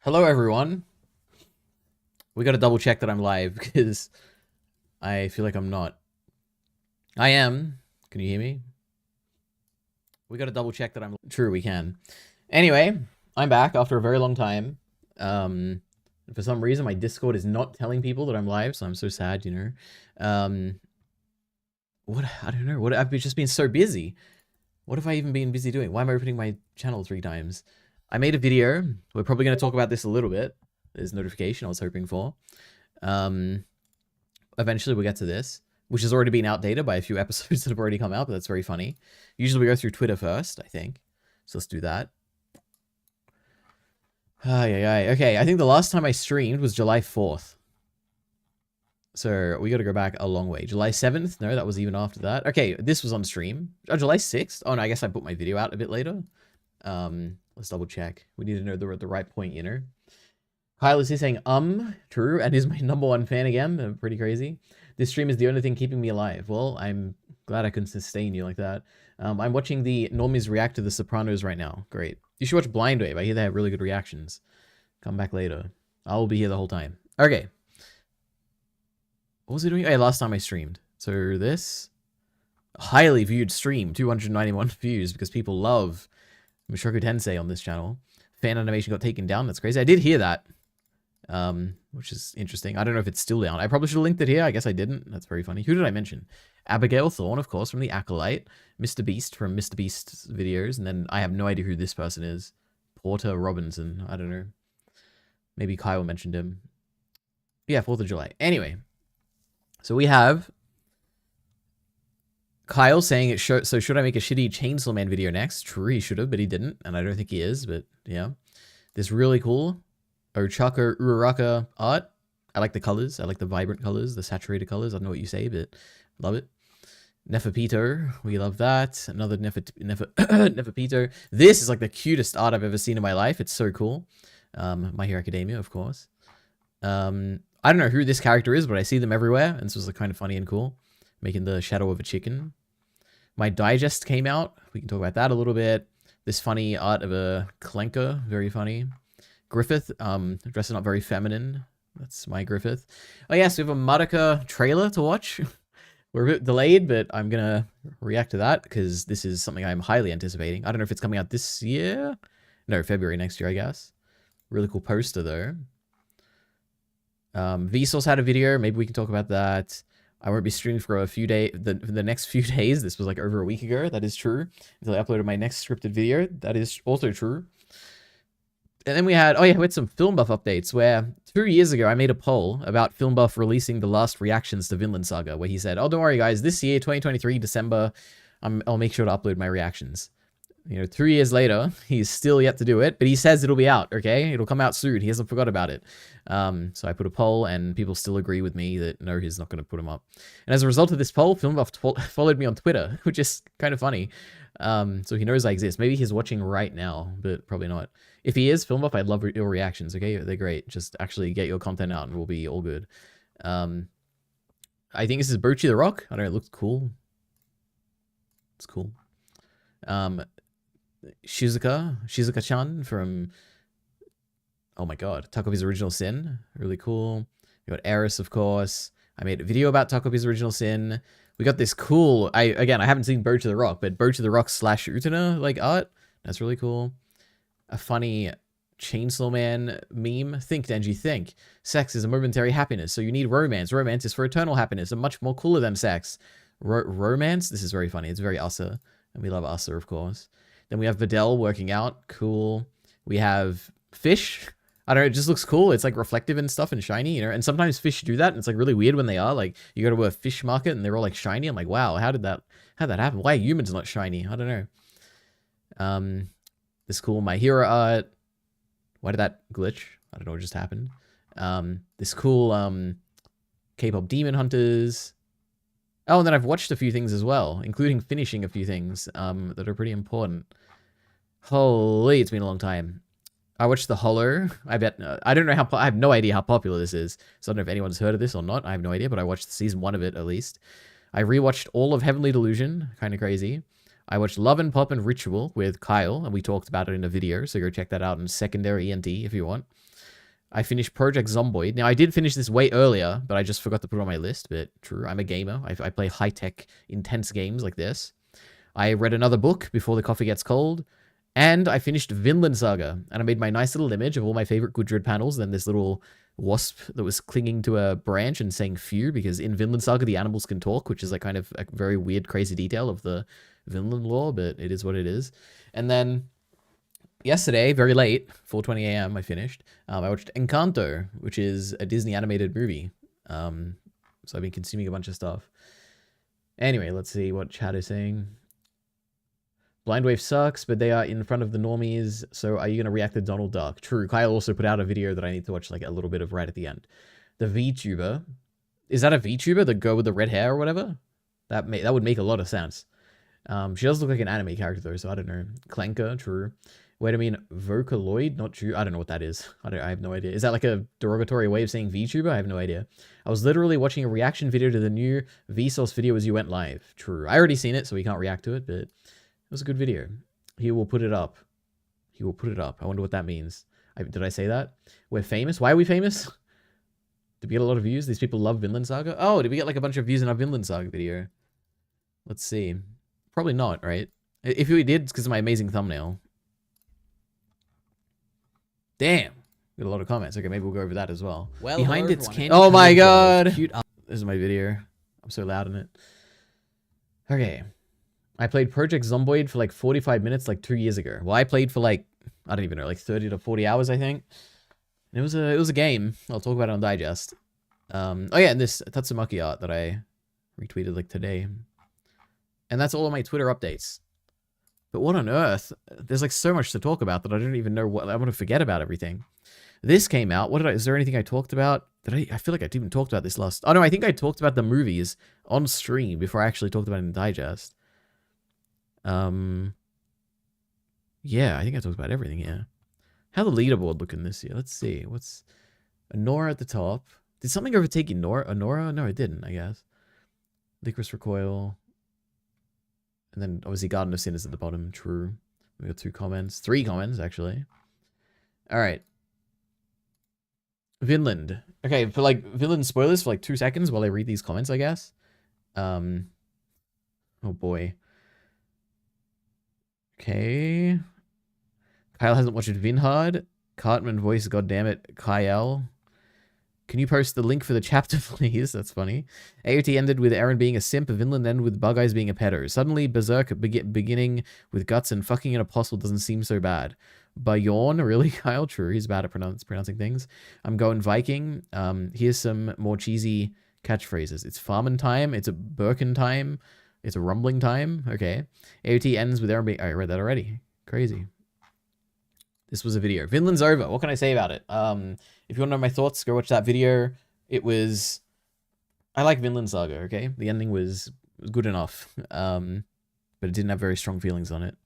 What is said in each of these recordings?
Hello, everyone. We got to double check that I'm live because I feel like I'm not. I am. Can you hear me? We got to double check that I'm true. We can. Anyway, I'm back after a very long time. For some reason, my Discord is not telling people that I'm live, so I'm so sad. What I don't know. What I've just been so busy. What have I even been busy doing? Why am I opening my channel 3 times? I made a video. We're probably going to talk about this a little bit. There's notification I was hoping for. Eventually we'll get to this, which has already been outdated by a few episodes that have already come out, but that's very funny. Usually we go through Twitter first, I think. So let's do that. Okay, I think the last time I streamed was July 4th. So we got to go back a long way. July 7th? No, that was even after that. Okay, this was on stream. Oh, July 6th? Oh, no, I guess I put my video out a bit later. Let's double check. We need to know the right point, you know? Kyle is here saying, true, and is my #1 fan again. Pretty crazy. This stream is the only thing keeping me alive. Well, I'm glad I can sustain you like that. I'm watching the normies react to The Sopranos right now. Great. You should watch Blind Wave. I hear they have really good reactions. Come back later. I will be here the whole time. Okay. What was I doing? Hey, last time I streamed. So this highly viewed stream, 291 views because people love Mushoku Tensei on this channel. Fan animation got taken down. That's crazy. I did hear that. Which is interesting. I don't know if it's still down. I probably should have linked it here. I guess I didn't. That's very funny. Who did I mention? Abigail Thorne, of course, from The Acolyte. Mr. Beast from Mr. Beast's videos. And then I have no idea who this person is. Porter Robinson. I don't know. Maybe Kyle mentioned him. Yeah, 4th of July. Anyway. So we have Kyle saying, so should I make a shitty Chainsaw Man video next? True, he should have, but he didn't. And I don't think he is, but yeah. This really cool Ochaka Uraraka art. I like the colors. I like the vibrant colors, the saturated colors. I don't know what you say, but love it. Neferpito, we love that. Another Neferpito. This is like the cutest art I've ever seen in my life. It's so cool. My Hero Academia, of course. I don't know who this character is, but I see them everywhere, and this was like kind of funny and cool. Making the shadow of a chicken. My digest came out. We can talk about that a little bit. This funny art of a clanker, very funny. Griffith, dressing up very feminine. That's my Griffith. Oh yes, we have a Madoka trailer to watch. We're a bit delayed, but I'm gonna react to that because this is something I'm highly anticipating. I don't know if it's coming out this year. No, February next year, I guess. Really cool poster though. Vsauce had a video. Maybe we can talk about that. I won't be streaming for a few days. The next few days. This was like over a week ago. That is true. Until I uploaded my next scripted video. That is also true. And then we had, we had some Film Buff updates where 2 years ago I made a poll about Film Buff releasing the last reactions to Vinland Saga, where he said, oh, don't worry guys, this year, 2023, December, I'll make sure to upload my reactions. You know, 3 years later, he's still yet to do it, but he says it'll be out, okay? It'll come out soon. He hasn't forgot about it. So I put a poll, and people still agree with me that no, he's not going to put them up. And as a result of this poll, Film Buff followed me on Twitter, which is kind of funny. So he knows I exist. Maybe he's watching right now, but probably not. If he is, Film Buff, I'd love your reactions, okay? They're great. Just actually get your content out, and we'll be all good. I think this is Bochi the Rock. I don't know, it looks cool. It's cool. Shizuka-chan from, oh my god, Takopi's Original Sin. Really cool. We got Eris, of course. I made a video about Takopi's Original Sin. We got this cool, I haven't seen Bochi the Rock, but Bochi the Rock / Utena, like, art. That's really cool. A funny Chainsaw Man meme. Think, Denji, think. Sex is a momentary happiness, so you need romance. Romance is for eternal happiness, and much more cooler than sex. Romance? This is very funny. It's very Asa, and we love Asa, of course. Then we have Videl working out. Cool. We have fish. I don't know, it just looks cool. It's like reflective and stuff and shiny, you know? And sometimes fish do that, and it's like really weird when they are. Like, you go to a fish market and they're all like shiny. I'm like, wow, how'd that happen? Why are humans not shiny? I don't know. This cool My Hero art. Why did that glitch? I don't know what just happened. This cool K-pop Demon Hunters. Oh, and then I've watched a few things as well, including finishing a few things that are pretty important. Holy, it's been a long time. I watched The Hollow. I bet, I don't know how, I have no idea how popular this is. So I don't know if anyone's heard of this or not. I have no idea, but I watched season 1 of it at least. I rewatched all of Heavenly Delusion. Kind of crazy. I watched Love and Pop and Ritual with Kyle, and we talked about it in a video, so go check that out in secondary ENT if you want. I finished Project Zomboid. Now, I did finish this way earlier, but I just forgot to put it on my list, but true, I'm a gamer. I play high-tech, intense games like this. I read another book before the coffee gets cold, and I finished Vinland Saga, and I made my nice little image of all my favorite Gudrid panels, then this little wasp that was clinging to a branch and saying phew, because in Vinland Saga, the animals can talk, which is like kind of a very weird, crazy detail of the Vinland lore, but it is what it is. And then yesterday, very late, 4:20 a.m., I finished. I watched Encanto, which is a Disney animated movie. So I've been consuming a bunch of stuff. Anyway, let's see what chat is saying. Blind Wave sucks, but they are in front of the normies, so are you going to react to Donald Duck? True, Kyle also put out a video that I need to watch like a little bit of right at the end. The VTuber. Is that a VTuber, the girl with the red hair or whatever? That would make a lot of sense. She does look like an anime character though, so I don't know. Clanker, true. Wait, I mean, Vocaloid, not true. I don't know what that is. I have no idea. Is that like a derogatory way of saying VTuber? I have no idea. I was literally watching a reaction video to the new Vsauce video as you went live. True. I already seen it, so we can't react to it, but it was a good video. He will put it up. He will put it up. I wonder what that means. Did I say that? We're famous? Why are we famous? Did we get a lot of views? These people love Vinland Saga? Oh, did we get like a bunch of views in our Vinland Saga video? Let's see. Probably not, right? If we did, it's because of my amazing thumbnail. Damn. Got a lot of comments. Okay, maybe we'll go over that as well. Well, Behind its candy. Oh my god. Cute. This is my video. I'm so loud in it. Okay. I played Project Zomboid for like 45 minutes like 2 years ago. Well, I played for like, I don't even know, like 30 to 40 hours, I think. And it was a game. I'll talk about it on Digest. Oh yeah, and this Tatsumaki art that I retweeted like today. And that's all of my Twitter updates. But what on earth? There's like so much to talk about that I don't even know what, I want to forget about everything. This came out. Is there anything I talked about? I feel like I didn't even talk about this last. Oh no, I think I talked about the movies on stream before I actually talked about it in Digest. Yeah, I think I talked about everything, yeah. How the leaderboard looking this year? Let's see. What's Nora at the top? Did something overtake Nora? No, it didn't, I guess. Licorice Recoil. And then obviously Garden of Sin is at the bottom. True. We got 2 comments. 3 comments, actually. Alright. Vinland. Okay, for like Vinland spoilers for like 2 seconds while I read these comments, I guess. Oh boy. Okay. Kyle hasn't watched Vinhard. Cartman voice, goddammit. Kyle. Can you post the link for the chapter, please? That's funny. AOT ended with Aaron being a simp. Vinland ended with Bug Eyes being a pedo. Suddenly, Berserk beginning with guts and fucking an apostle doesn't seem so bad. Bayorn, really, Kyle? True, he's bad at pronouncing things. I'm going Viking. Here's some more cheesy catchphrases. It's farming time. It's a Birkin time. It's a rumbling time. Okay. AOT ends with Aaron being... I read that already. Crazy. This was a video. Vinland's over. What can I say about it? If you want to know my thoughts, go watch that video. It was... I like Vinland Saga, okay? The ending was good enough. But it didn't have very strong feelings on it.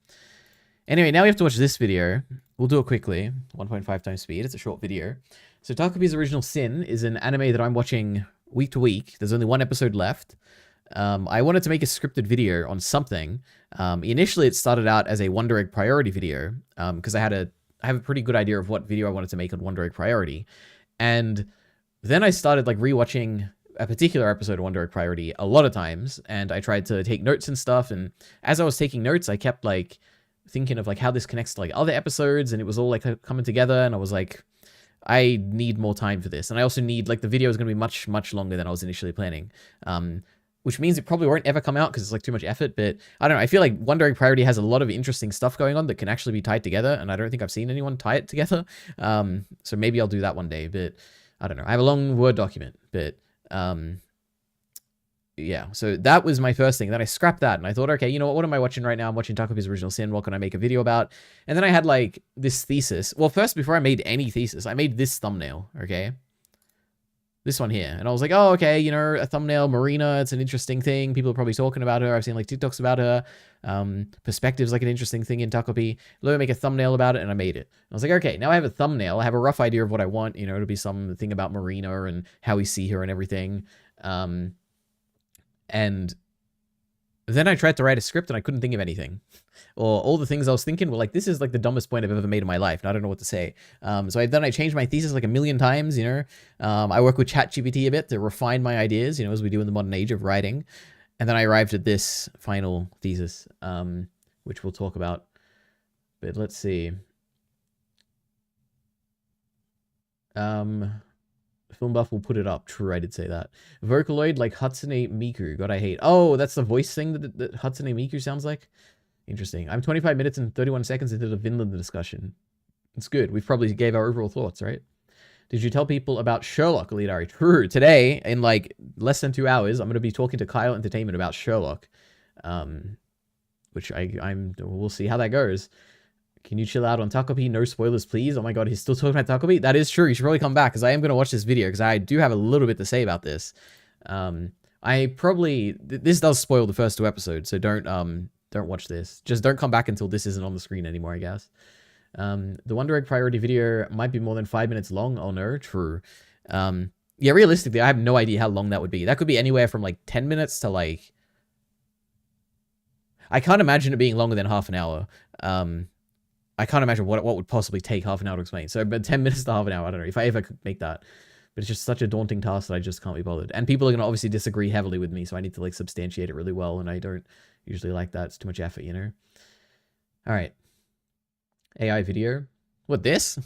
Anyway, now we have to watch this video. We'll do it quickly. 1.5 times speed. It's a short video. So Takopi's Original Sin is an anime that I'm watching week to week. There's only 1 episode left. I wanted to make a scripted video on something. Initially, it started out as a Wonder Egg Priority video. Because I have a pretty good idea of what video I wanted to make on Wonder Egg Priority. And then I started like rewatching a particular episode of Wonder Egg Priority a lot of times. And I tried to take notes and stuff. And as I was taking notes, I kept like thinking of like how this connects to like other episodes. And it was all like coming together. And I was like, I need more time for this. And I also need like the video is going to be much, much longer than I was initially planning. Which means it probably won't ever come out because it's like too much effort. But I don't know. I feel like Wonder Egg Priority has a lot of interesting stuff going on that can actually be tied together. And I don't think I've seen anyone tie it together. So maybe I'll do that one day. But I don't know. I have a long Word document. But yeah. So that was my first thing. Then I scrapped that. And I thought, okay, you know what am I watching right now? I'm watching Takopi's Original Sin. What can I make a video about? And then I had like this thesis. Well, first, before I made any thesis, I made this thumbnail. Okay. This one here. And I was like, oh, okay, you know, a thumbnail, Marina, it's an interesting thing. People are probably talking about her. I've seen like TikToks about her. Perspective's like an interesting thing in Takopi. Let me make a thumbnail about it, and I made it. And I was like, okay, now I have a thumbnail. I have a rough idea of what I want, you know, to be something about Marina and how we see her and everything. And Then I tried to write a script and I couldn't think of anything. Or all the things I was thinking were like, this is like the dumbest point I've ever made in my life, and I don't know what to say. So I changed my thesis like a million times, you know. I work with ChatGPT a bit to refine my ideas, you know, as we do in the modern age of writing. And then I arrived at this final thesis, which we'll talk about. But let's see. Film buff will put it up. True, I did say that. Vocaloid like Hatsune Miku. God, I hate. Oh, that's the voice thing that Hatsune Miku sounds like? Interesting. I'm 25 minutes and 31 seconds into the Vinland discussion. It's good. We've probably gave our overall thoughts, right? Did you tell people about Sherlock, Elidari? True. Today, in like less than 2 hours, I'm going to be talking to Kyle Entertainment about Sherlock. Which we'll see how that goes. Can you chill out on Takopi? No spoilers, please. Oh my god, he's still talking about Takopi? That is true. You should probably come back, because I am going to watch this video, because I do have a little bit to say about this. This does spoil the first 2 episodes, so don't watch this. Just don't come back until this isn't on the screen anymore, I guess. The Wonder Egg priority video might be more than 5 minutes long. Oh no, true. Yeah, realistically, I have no idea how long that would be. That could be anywhere from like 10 minutes to like... I can't imagine it being longer than half an hour. I can't imagine what would possibly take half an hour to explain. So, but 10 minutes to half an hour, I don't know if I ever could make that. But it's just such a daunting task that I just can't be bothered. And people are going to obviously disagree heavily with me, so I need to like substantiate it really well, and I don't usually like that. It's too much effort, you know? All right. AI video. What, this? I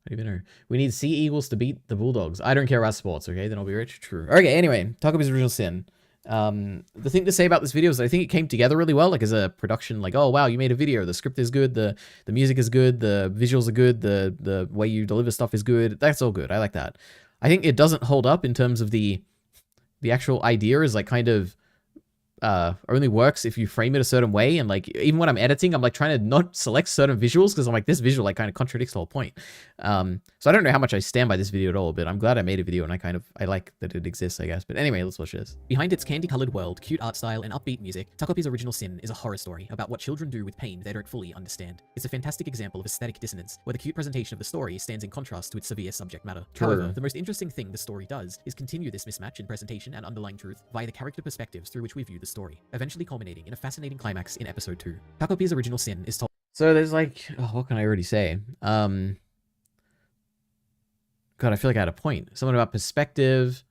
don't even know. We need Sea Eagles to beat the Bulldogs. I don't care about sports, okay? Then I'll be rich. True. Okay, anyway. Takopi's Original Sin. The thing to say about this video is I think it came together really well, like as a production, like, oh wow, you made a video, the script is good, the music is good, the visuals are good, the way you deliver stuff is good. That's all good. I like that. I think it doesn't hold up in terms of the actual idea is like kind of only works if you frame it a certain way, and like even when I'm editing, I'm like trying to not select certain visuals because I'm like, this visual like kind of contradicts the whole point. So I don't know how much I stand by this video at all, but I'm glad I made a video, and I like that it exists, I guess. But anyway, let's watch this. Behind its candy-colored world, cute art style, and upbeat music, Takopi's Original Sin is a horror story about what children do with pain they don't fully understand. It's a fantastic example of aesthetic dissonance, where the cute presentation of the story stands in contrast to its severe subject matter. True. However, the most interesting thing the story does is continue this mismatch in presentation and underlying truth via the character perspectives through which we view the story, eventually culminating in a fascinating climax in episode 2. Takopi's Original Sin is told. So there's like, oh, what can I already say? God, I feel like I had a point. Something about perspective.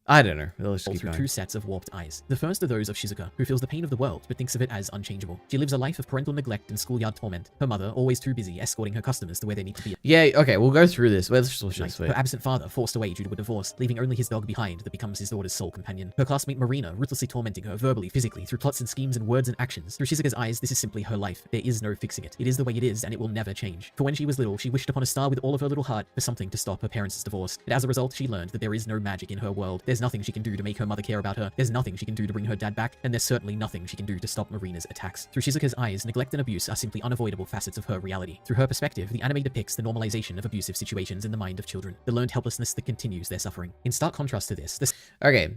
I don't know. Let's keep going. 2 sets of warped eyes. The first are those of Shizuka, who feels the pain of the world, but thinks of it as unchangeable. She lives a life of parental neglect and schoolyard torment. Her mother, always too busy escorting her customers to where they need to be. Yeah, okay, we'll go through this. Let's just wait. Her absent father forced away due to a divorce, leaving only his dog behind that becomes his daughter's sole companion. Her classmate Marina, ruthlessly tormenting her verbally, physically, through plots and schemes and words and actions. Through Shizuka's eyes, this is simply her life. There is no fixing it. It is the way it is, and it will never change. For when she was little, she wished upon a star with all of her little heart for something to stop her parents' divorce. And as a result, she learned that there is no magic in her world. There's nothing she can do to make her mother care about her. There's nothing she can do to bring her dad back, and there's certainly nothing she can do to stop Marina's attacks. Through Shizuka's eyes, neglect and abuse are simply unavoidable facets of her reality. Through her perspective, the anime depicts the normalization of abusive situations in the mind of children, the learned helplessness that continues their suffering. In stark contrast to this, Okay,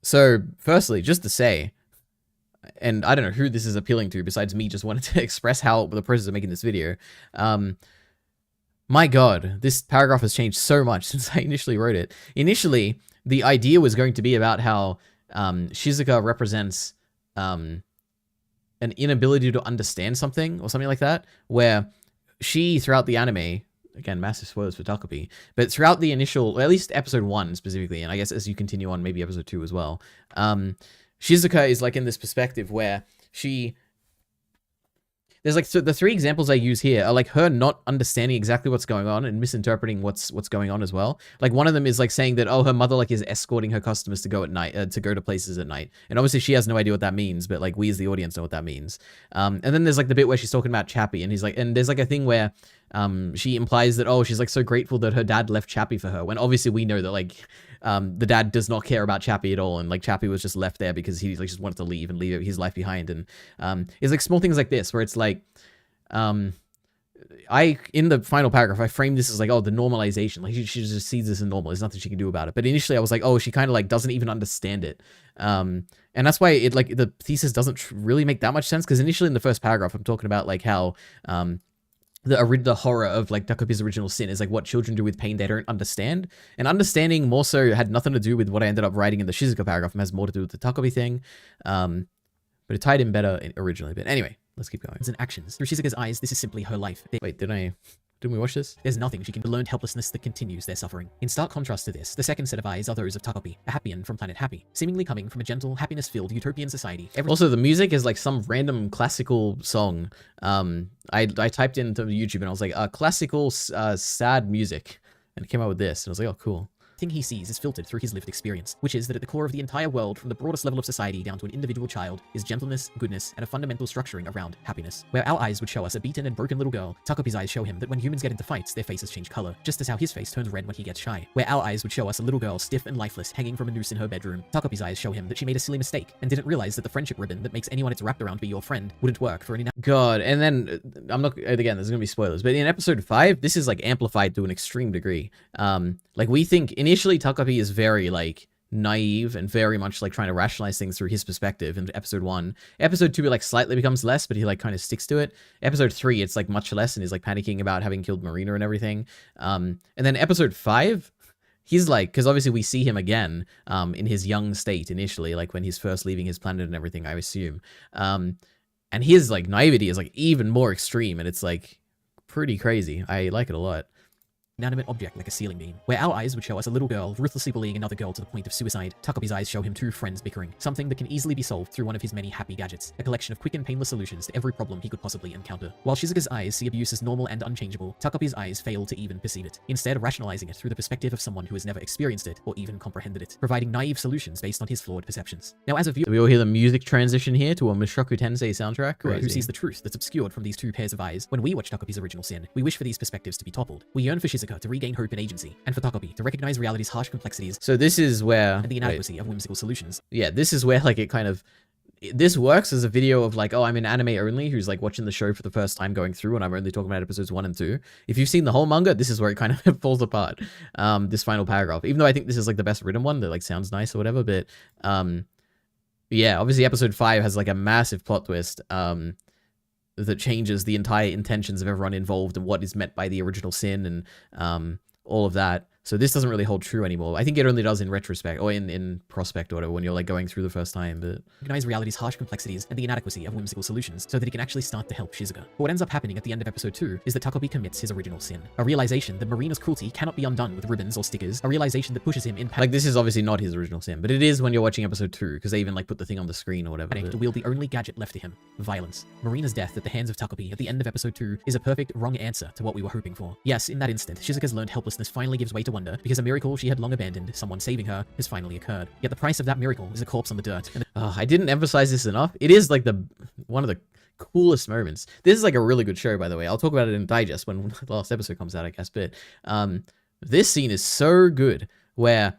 so firstly, just to say, and I don't know who this is appealing to besides me just wanted to express how the process of making this video, my god, this paragraph has changed so much since I initially wrote it. Initially, the idea was going to be about how Shizuka represents an inability to understand something or something like that, where she, throughout the anime, again, massive spoilers for Takopi, but throughout the initial, or at least episode 1 specifically, and I guess as you continue on, maybe episode 2 as well, Shizuka is like in this perspective where there's like, so the 3 examples I use here are like her not understanding exactly what's going on and misinterpreting what's going on as well. Like one of them is like saying that, oh, her mother like is escorting her customers to go at night, to go to places at night. And obviously she has no idea what that means, but like we as the audience know what that means. And then there's like the bit where she's talking about Chappie, and he's like, and there's like a thing where she implies that, oh, she's like so grateful that her dad left Chappie for her, when obviously we know that like the dad does not care about Chappie at all, and like Chappie was just left there because he like just wanted to leave and leave his life behind. And it's like small things like this where it's like in the final paragraph I framed this as like, oh, the normalization, like she just sees this as normal, there's nothing she can do about it. But initially I was like, oh, she kind of like doesn't even understand it, and that's why it like the thesis doesn't really make that much sense, because initially in the first paragraph I'm talking about like how the horror of like Takopi's Original Sin is like what children do with pain they don't understand, and understanding more so had nothing to do with what I ended up writing in the Shizuka paragraph, and has more to do with the Takopi thing. but it tied in better originally. But anyway, let's keep going. And actions. Through Shizuka's eyes, this is simply her life. Wait, didn't we watch this? There's nothing she can do. Learned helplessness that continues their suffering. In stark contrast to this, the second set of eyes are those of Takopi, a Happian from planet Happy, seemingly coming from a gentle, happiness-filled utopian society. Also, the music is like some random classical song. I typed into YouTube and I was like, classical sad music, and it came out with this, and I was like, oh, cool. Thing he sees is filtered through his lived experience, which is that at the core of the entire world, from the broadest level of society down to an individual child, is gentleness, goodness, and a fundamental structuring around happiness. Where our eyes would show us a beaten and broken little girl, Takopi's eyes show him that when humans get into fights, their faces change color, just as how his face turns red when he gets shy. Where our eyes would show us a little girl stiff and lifeless, hanging from a noose in her bedroom, Takopi's eyes show him that she made a silly mistake, and didn't realize that the friendship ribbon that makes anyone it's wrapped around be your friend wouldn't work for any God, and then, I'm not, again, there's gonna be spoilers, but in episode 5, this is like amplified to an extreme degree. Like we think, initially Takopi is very like naive and very much like trying to rationalize things through his perspective in episode 1. Episode 2 it like slightly becomes less, but he like kind of sticks to it. Episode 3 it's like much less, and he's like panicking about having killed Marina and everything. And then episode 5 he's like, because obviously we see him again in his young state initially, like when he's first leaving his planet and everything, I assume. And his like naivety is like even more extreme, and it's like pretty crazy. I like it a lot. Inanimate object like a ceiling beam. Where our eyes would show us a little girl ruthlessly bullying another girl to the point of suicide, Takopi's eyes show him two friends bickering, something that can easily be solved through one of his many happy gadgets, a collection of quick and painless solutions to every problem he could possibly encounter. While Shizuka's eyes see abuse as normal and unchangeable, Takopi's eyes fail to even perceive it, instead rationalizing it through the perspective of someone who has never experienced it or even comprehended it, providing naive solutions based on his flawed perceptions. Now as a viewer, we all hear the music transition here to a Mushoku Tensei soundtrack, who sees the truth that's obscured from these two pairs of eyes, when we watch Takopi's original sin, we wish for these perspectives to be toppled. We yearn for Shizuka to regain hope and agency, and for Takopi to recognize reality's harsh complexities. So this is where... and the inadequacy of whimsical solutions. Yeah, this is where like it kind of... This works as a video of like, oh, I'm an anime only who's like watching the show for the first time going through, and I'm only talking about episodes 1 and 2. If you've seen the whole manga, this is where it kind of falls apart. This final paragraph. Even though I think this is like the best written one that like sounds nice or whatever, but yeah, obviously episode 5 has like a massive plot twist that changes the entire intentions of everyone involved and what is meant by the original sin and all of that. So this doesn't really hold true anymore. I think it only does in retrospect, or in prospect or whatever, when you're like going through the first time, but... recognize reality's harsh complexities and the inadequacy of whimsical solutions so that he can actually start to help Shizuka. But what ends up happening at the end of episode 2 is that Takopi commits his original sin. A realization that Marina's cruelty cannot be undone with ribbons or stickers. A realization that pushes him in panic. Like, this is obviously not his original sin, but it is when you're watching episode 2, because they even like put the thing on the screen or whatever. To wield the only gadget left to him, violence. Marina's death at the hands of Takopi at the end of episode 2 is a perfect wrong answer to what we were hoping for. Yes, in that instant, Shizuka's learned helplessness finally gives way to wonder, because a miracle she had long abandoned, someone saving her, has finally occurred. Yet the price of that miracle is a corpse on the dirt. And I didn't emphasize this enough. It is like one of the coolest moments. This is like a really good show, by the way. I'll talk about it in digest when the last episode comes out, I guess. But this scene is so good, where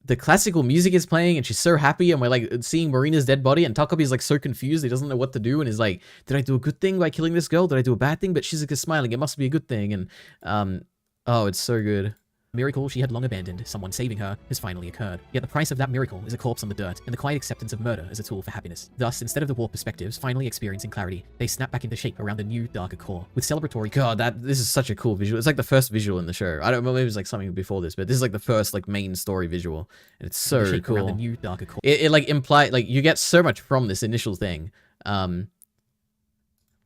the classical music is playing and she's so happy, and we're like seeing Marina's dead body, and Takopi's like so confused, he doesn't know what to do, and he's like, did I do a good thing by killing this girl? Did I do a bad thing? But Shizuka's smiling, it must be a good thing. And oh, it's so good. Miracle she had long abandoned, someone saving her, has finally occurred. Yet the price of that miracle is a corpse on the dirt, and the quiet acceptance of murder as a tool for happiness. Thus, instead of the warped perspectives finally experiencing clarity, they snap back into shape around a new, darker core. With celebratory... God, this is such a cool visual. It's like the first visual in the show. I don't know, maybe it was like something before this, but this is like the first like main story visual, and it's so cool. Around the new, darker core. It like implies, like, you get so much from this initial thing.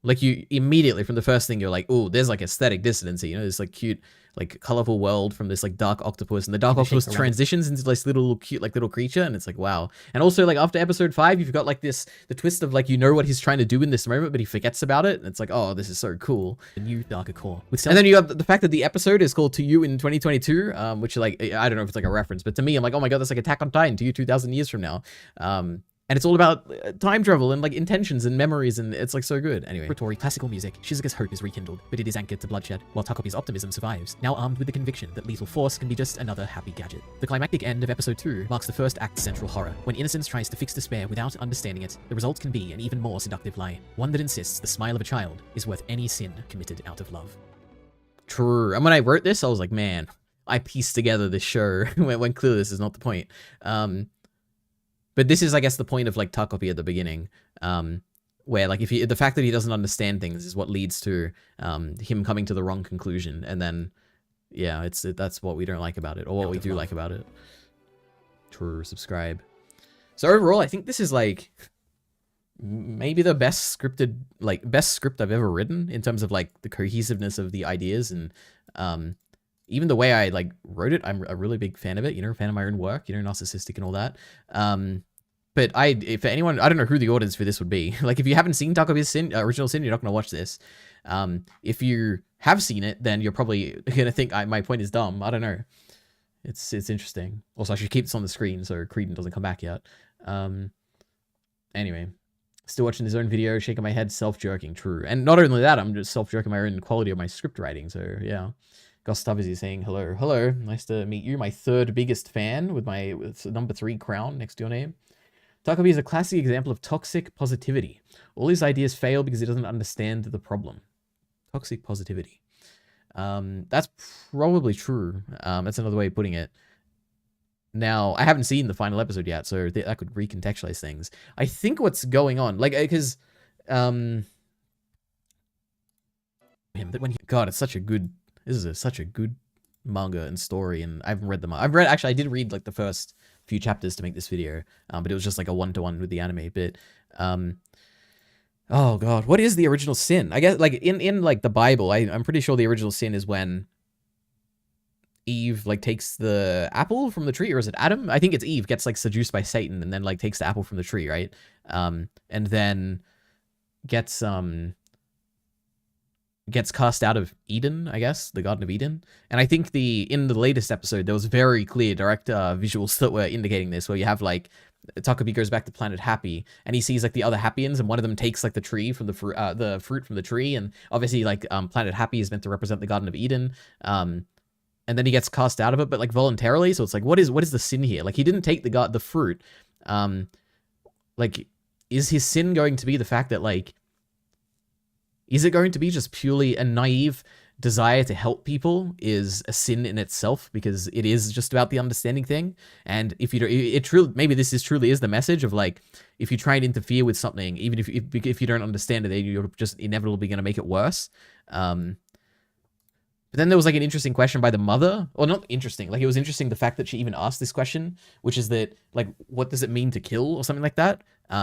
Like, you immediately from the first thing, you're like, oh, there's like aesthetic dissonance, you know, this like cute, like colorful world from this like dark octopus, and the dark octopus transitions into this little cute like little creature, and it's like, wow. And also like after episode 5, you've got like the twist of like, you know what he's trying to do in this moment, but he forgets about it, and it's like, oh, this is so cool. The new darker core. And then you have the fact that the episode is called To You in 2022, which like, I don't know if it's like a reference, but to me, I'm like, oh my god, that's like Attack on Titan to you 2,000 years from now. And it's all about time travel and like intentions and memories, and it's like so good. Anyway. Classical music, Shizuka's hope is rekindled, but it is anchored to bloodshed, while Takopi's optimism survives, now armed with the conviction that lethal force can be just another happy gadget. The climactic end of episode 2 marks the first act's central horror. When innocence tries to fix despair without understanding it, the result can be an even more seductive lie, one that insists the smile of a child is worth any sin committed out of love. True. And when I wrote this, I was like, man, I pieced together this show when clearly this is not the point. But this is, I guess, the point of like Takopi at the beginning, where like the fact that he doesn't understand things is what leads to him coming to the wrong conclusion, and then yeah, that's what we don't like about it, or what we do like about it. True. Subscribe. So overall, I think this is like maybe the best scripted, like best script I've ever written in terms of like the cohesiveness of the ideas and even the way I like wrote it. I'm a really big fan of it, you know, a fan of my own work, you know, narcissistic and all that. But if anyone, I don't know who the audience for this would be. Like if you haven't seen Takobi's Sin, Original Sin, you're not going to watch this. If you have seen it, then you're probably going to think my point is dumb. I don't know. It's interesting. Also, I should keep this on the screen so Creedon doesn't come back yet. Anyway, still watching his own video, shaking my head, self-jerking. True. And not only that, I'm just self-jerking my own quality of my script writing. So yeah. Gustav is saying hello. Hello. Nice to meet you. My third biggest fan with number 3 crown next to your name. Takabi is a classic example of toxic positivity. All his ideas fail because he doesn't understand the problem. Toxic positivity. That's probably true. That's another way of putting it. Now, I haven't seen the final episode yet, so that could recontextualize things. I think what's going on, like, because, God, it's such a good, such a good manga and story, and I haven't read them. Actually, I did read, like, the first few chapters to make this video, but it was just, like, a one-to-one with the anime, but, oh, God, what is the original sin? I guess, like, in like, the Bible, I'm pretty sure the original sin is when Eve like takes the apple from the tree, or is it Adam? I think it's Eve gets like seduced by Satan and then like takes the apple from the tree, right? And then gets cast out of Eden, I guess, the Garden of Eden. And I think in the latest episode there was very clear direct visuals that were indicating this, where you have like Takabi goes back to planet Happy and he sees like the other Happians, and one of them takes like the tree from the fruit from the tree, and obviously like planet Happy is meant to represent the Garden of Eden. And then he gets cast out of it, but like voluntarily. So it's like, what is the sin here? Like he didn't take the fruit. Like, is his sin going to be the fact that like, is it going to be just purely a naive desire to help people is a sin in itself, because it is just about the understanding thing? And if you don't, maybe this is truly the message of like, if you try and interfere with something, even if you don't understand it, then you're just inevitably going to make it worse. But then there was like an interesting question by the mother, or not interesting, like it was interesting the fact that she even asked this question, which is that like, what does it mean to kill or something like that? I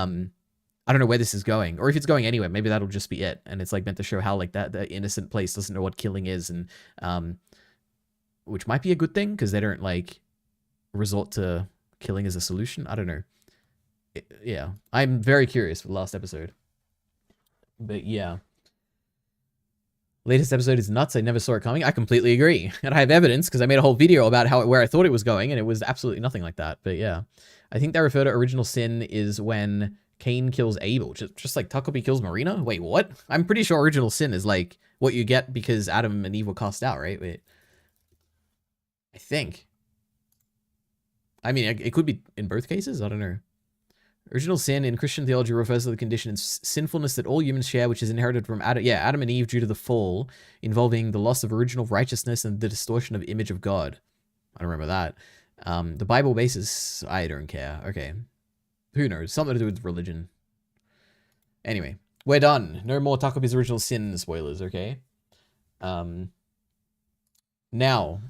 don't know where this is going, or if it's going anywhere, maybe that'll just be it. And it's like meant to show how like the innocent place doesn't know what killing is, and which might be a good thing because they don't like resort to killing as a solution. I don't know. Yeah, I'm very curious for the last episode. But yeah. Latest episode is nuts. I never saw it coming. I completely agree. And I have evidence because I made a whole video about where I thought it was going, and it was absolutely nothing like that. But yeah, I think they refer to original sin is when Cain kills Abel, just like Takabi kills Marina. Wait, what? I'm pretty sure original sin is like what you get because Adam and Eve were cast out, right? Wait, I think. I mean, it could be in both cases. I don't know. Original sin in Christian theology refers to the condition of sinfulness that all humans share, which is inherited from Adam and Eve due to the fall, involving the loss of original righteousness and the distortion of image of God. I don't remember that. The Bible basis, I don't care. Okay. Who knows? Something to do with religion. Anyway, we're done. No more Takabi's original sin spoilers, okay? Now,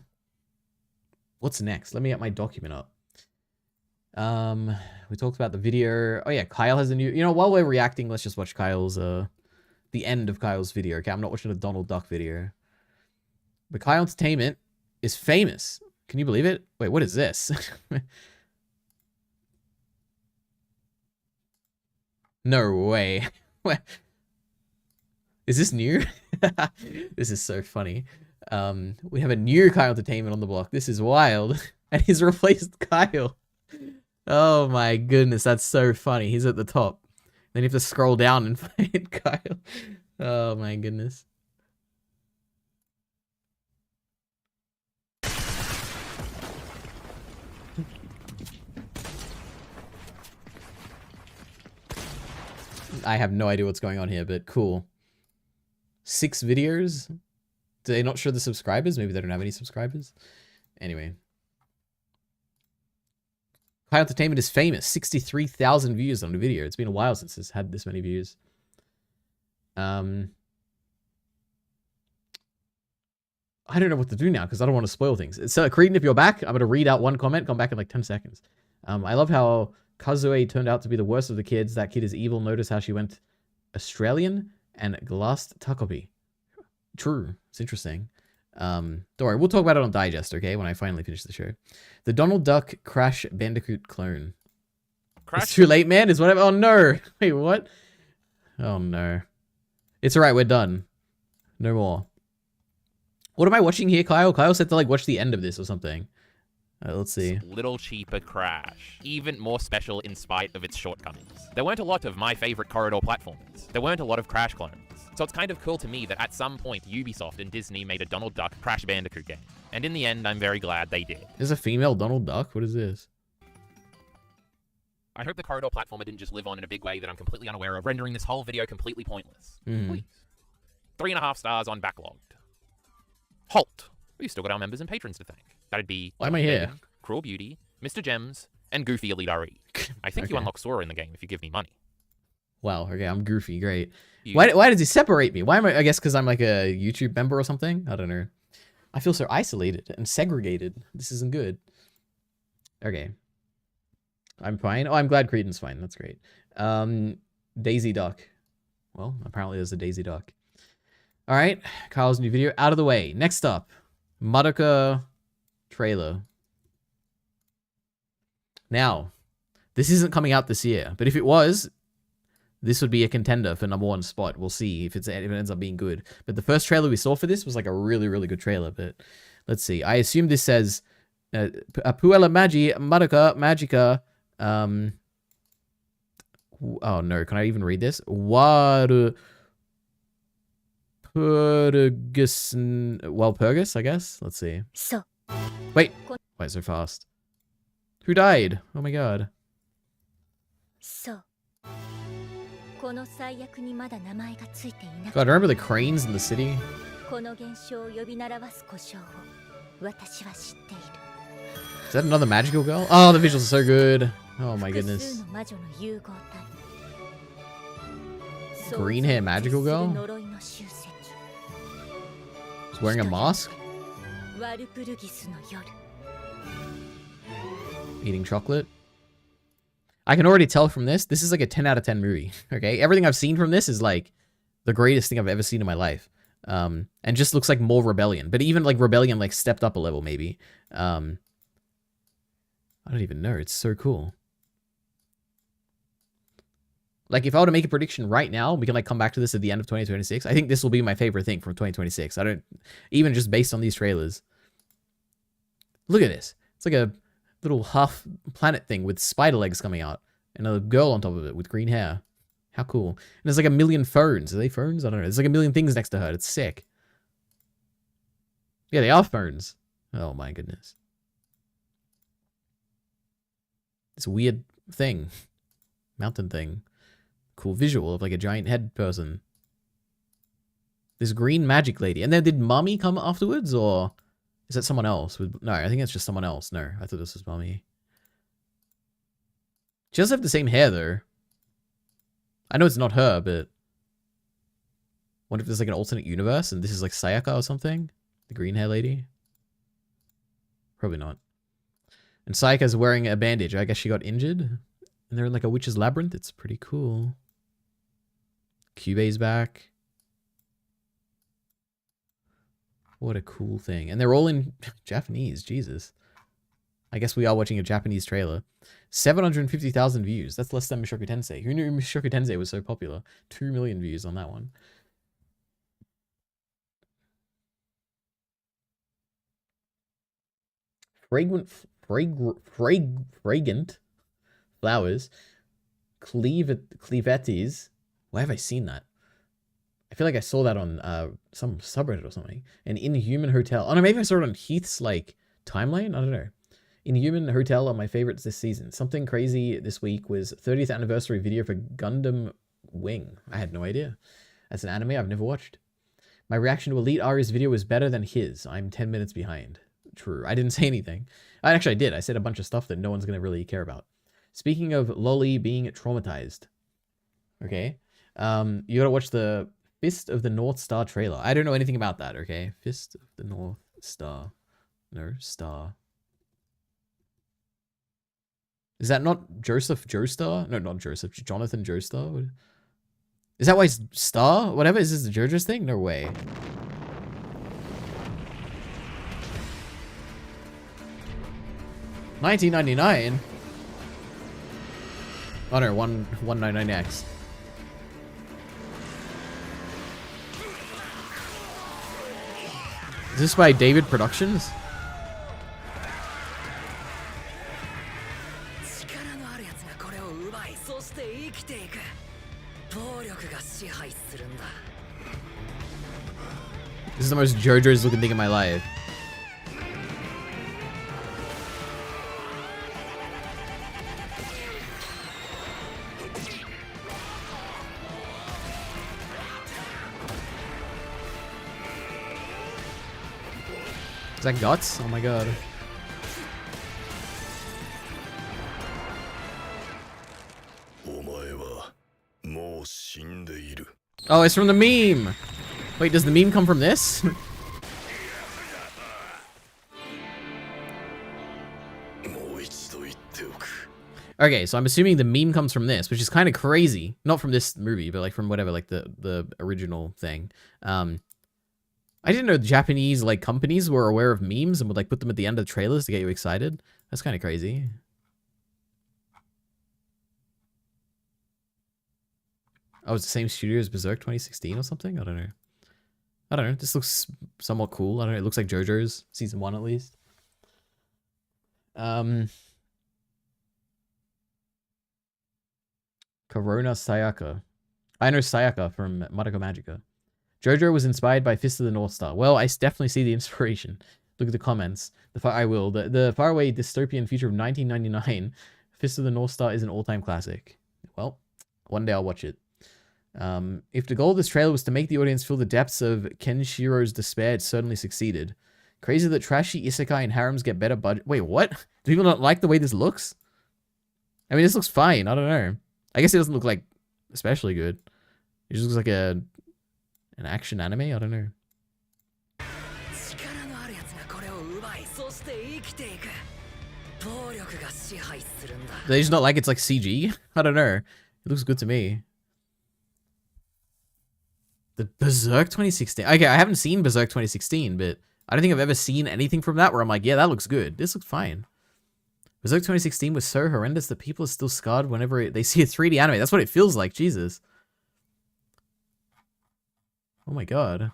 what's next? Let me get my document up. We talked about the video. Oh yeah, Kyle has a new, while we're reacting, let's just watch Kyle's, the end of Kyle's video. Okay, I'm not watching a Donald Duck video. But Kyle Entertainment is famous. Can you believe it? Wait, what is this? No way. Is this new? This is so funny. We have a new Kyle Entertainment on the block. This is wild. And he's replaced Kyle. Oh my goodness, that's so funny. He's at the top. Then you have to scroll down and find Kyle. Oh my goodness. I have no idea what's going on here, but cool. 6 videos? Do they not show the subscribers? Maybe they don't have any subscribers? Anyway. Kyle Entertainment is famous. 63,000 views on the video. It's been a while since it's had this many views. I don't know what to do now because I don't want to spoil things. So, Creedon, if you're back, I'm going to read out one comment. Come back in like 10 seconds. I love how Kazue turned out to be the worst of the kids. That kid is evil. Notice how she went Australian and glassed Takopi. True. It's interesting. Don't worry. We'll talk about it on Digest, okay? When I finally finish the show. The Donald Duck Crash Bandicoot clone. Crash. It's too late, man. It's whatever. Oh, no. Wait, what? Oh, no. It's alright. We're done. No more. What am I watching here, Kyle? Kyle said to, like, watch the end of this or something. Let's see. Little cheaper Crash. Even more special in spite of its shortcomings. There weren't a lot of my favorite corridor platformers. There weren't a lot of Crash clones. So it's kind of cool to me that at some point Ubisoft and Disney made a Donald Duck Crash Bandicoot game. And in the end, I'm very glad they did. There's a female Donald Duck? What is this? I hope the corridor platformer didn't just live on in a big way that I'm completely unaware of, rendering this whole video completely pointless. Please. 3.5 stars on backlogged. Halt. We've still got our members and patrons to thank. That'd be... Why am I here? Cruel Beauty, Mr. Gems, and Goofy Elite RE. I think you unlock Sora in the game if you give me money. Wow, okay, I'm goofy, great. Why does he separate me? Why am I guess because I'm like a YouTube member or something? I don't know. I feel so isolated and segregated. This isn't good. Okay. I'm fine. Oh, I'm glad Creedon's fine. That's great. Daisy Duck. Well, apparently there's a Daisy Duck. All right, Kyle's new video out of the way. Next up, Madoka trailer. Now, this isn't coming out this year, but if it was, this would be a contender for #1 spot. We'll see if it ends up being good. But the first trailer we saw for this was like a really, really good trailer. But let's see. I assume this says Puella Magi Madoka Magica. Oh no, can I even read this? Walpurgis, I guess. Let's see. Wait, why so fast? Who died? Oh my god. God, remember the cranes in the city? Is that another magical girl? Oh, the visuals are so good. Oh my goodness. Green hair magical girl? She's wearing a mask? Eating chocolate? I can already tell from this is like a 10 out of 10 movie. Okay, everything I've seen from this is like the greatest thing I've ever seen in my life. And just looks like more Rebellion. But even like Rebellion like stepped up a level maybe. I don't even know. It's so cool. Like if I were to make a prediction right now, we can like come back to this at the end of 2026. I think this will be my favorite thing from 2026. I don't even just based on these trailers. Look at this. It's like a little half planet thing with spider legs coming out and a girl on top of it with green hair. How cool. And there's like a million phones. Are they phones? I don't know. There's like a million things next to her. It's sick. Yeah, they are phones. Oh my goodness. This weird thing. Mountain thing. Cool visual of like a giant head person. This green magic lady. And then did Mommy come afterwards or is that someone else? No, I think it's just someone else. No, I thought this was Mommy. She does have the same hair though. I know it's not her, but what if there's like an alternate universe and this is like Sayaka or something? The green hair lady? Probably not. And Sayaka's wearing a bandage. I guess she got injured. And they're in like a witch's labyrinth. It's pretty cool. Kyubei's back. What a cool thing. And they're all in Japanese. Jesus. I guess we are watching a Japanese trailer. 750,000 views. That's less than Mushoku Tensei. Who knew Mushoku Tensei was so popular? 2 million views on that one. Fragrant flowers. Clevettes. Why have I seen that? I feel like I saw that on some subreddit or something. An Inhuman Hotel. Oh no, maybe I saw it on Heath's like timeline. I don't know. Inhuman Hotel are my favorites this season. Something crazy this week was 30th anniversary video for Gundam Wing. I had no idea. That's an anime I've never watched. My reaction to Elite Ari's video was better than his. I'm 10 minutes behind. True. I didn't say anything. I did. I said a bunch of stuff that no one's going to really care about. Speaking of Lolly being traumatized. Okay. You gotta watch the Fist of the North Star trailer. I don't know anything about that, okay? Fist of the North Star. No, Star. Is that not Joseph Joestar? No, not Joseph. Jonathan Joestar? Is that why it's Star? Whatever? Is this the JoJo's thing? No way. $19.99? Oh no, 199X. Is this by David Productions? This is the most JoJo's looking thing in my life. Is that guts? Oh my god. Oh, it's from the meme! Wait, does the meme come from this? Okay, so I'm assuming the meme comes from this, which is kind of crazy. Not from this movie, but like from whatever, like the original thing. I didn't know Japanese like companies were aware of memes and would like put them at the end of the trailers to get you excited. That's kind of crazy. Oh, it's the same studio as Berserk 2016 or something? I don't know. I don't know. This looks somewhat cool. I don't know. It looks like JoJo's season 1 at least. Corona Sayaka. I know Sayaka from Madoka Magica. JoJo was inspired by Fist of the North Star. Well, I definitely see the inspiration. Look at the comments. The faraway dystopian future of 1999. Fist of the North Star is an all-time classic. Well, one day I'll watch it. If the goal of this trailer was to make the audience feel the depths of Kenshiro's despair, it certainly succeeded. Crazy that trashy isekai and harems get better budget. Wait, what? Do people not like the way this looks? I mean, this looks fine. I don't know. I guess it doesn't look like especially good. It just looks like an action anime. I don't know. They just not like it's like CG? I don't know. It looks good to me. The Berserk 2016. Okay, I haven't seen Berserk 2016, but I don't think I've ever seen anything from that where I'm like, yeah, that looks good. This looks fine. Berserk 2016 was so horrendous that people are still scarred whenever they see a 3D anime. That's what it feels like. Jesus. Oh my god.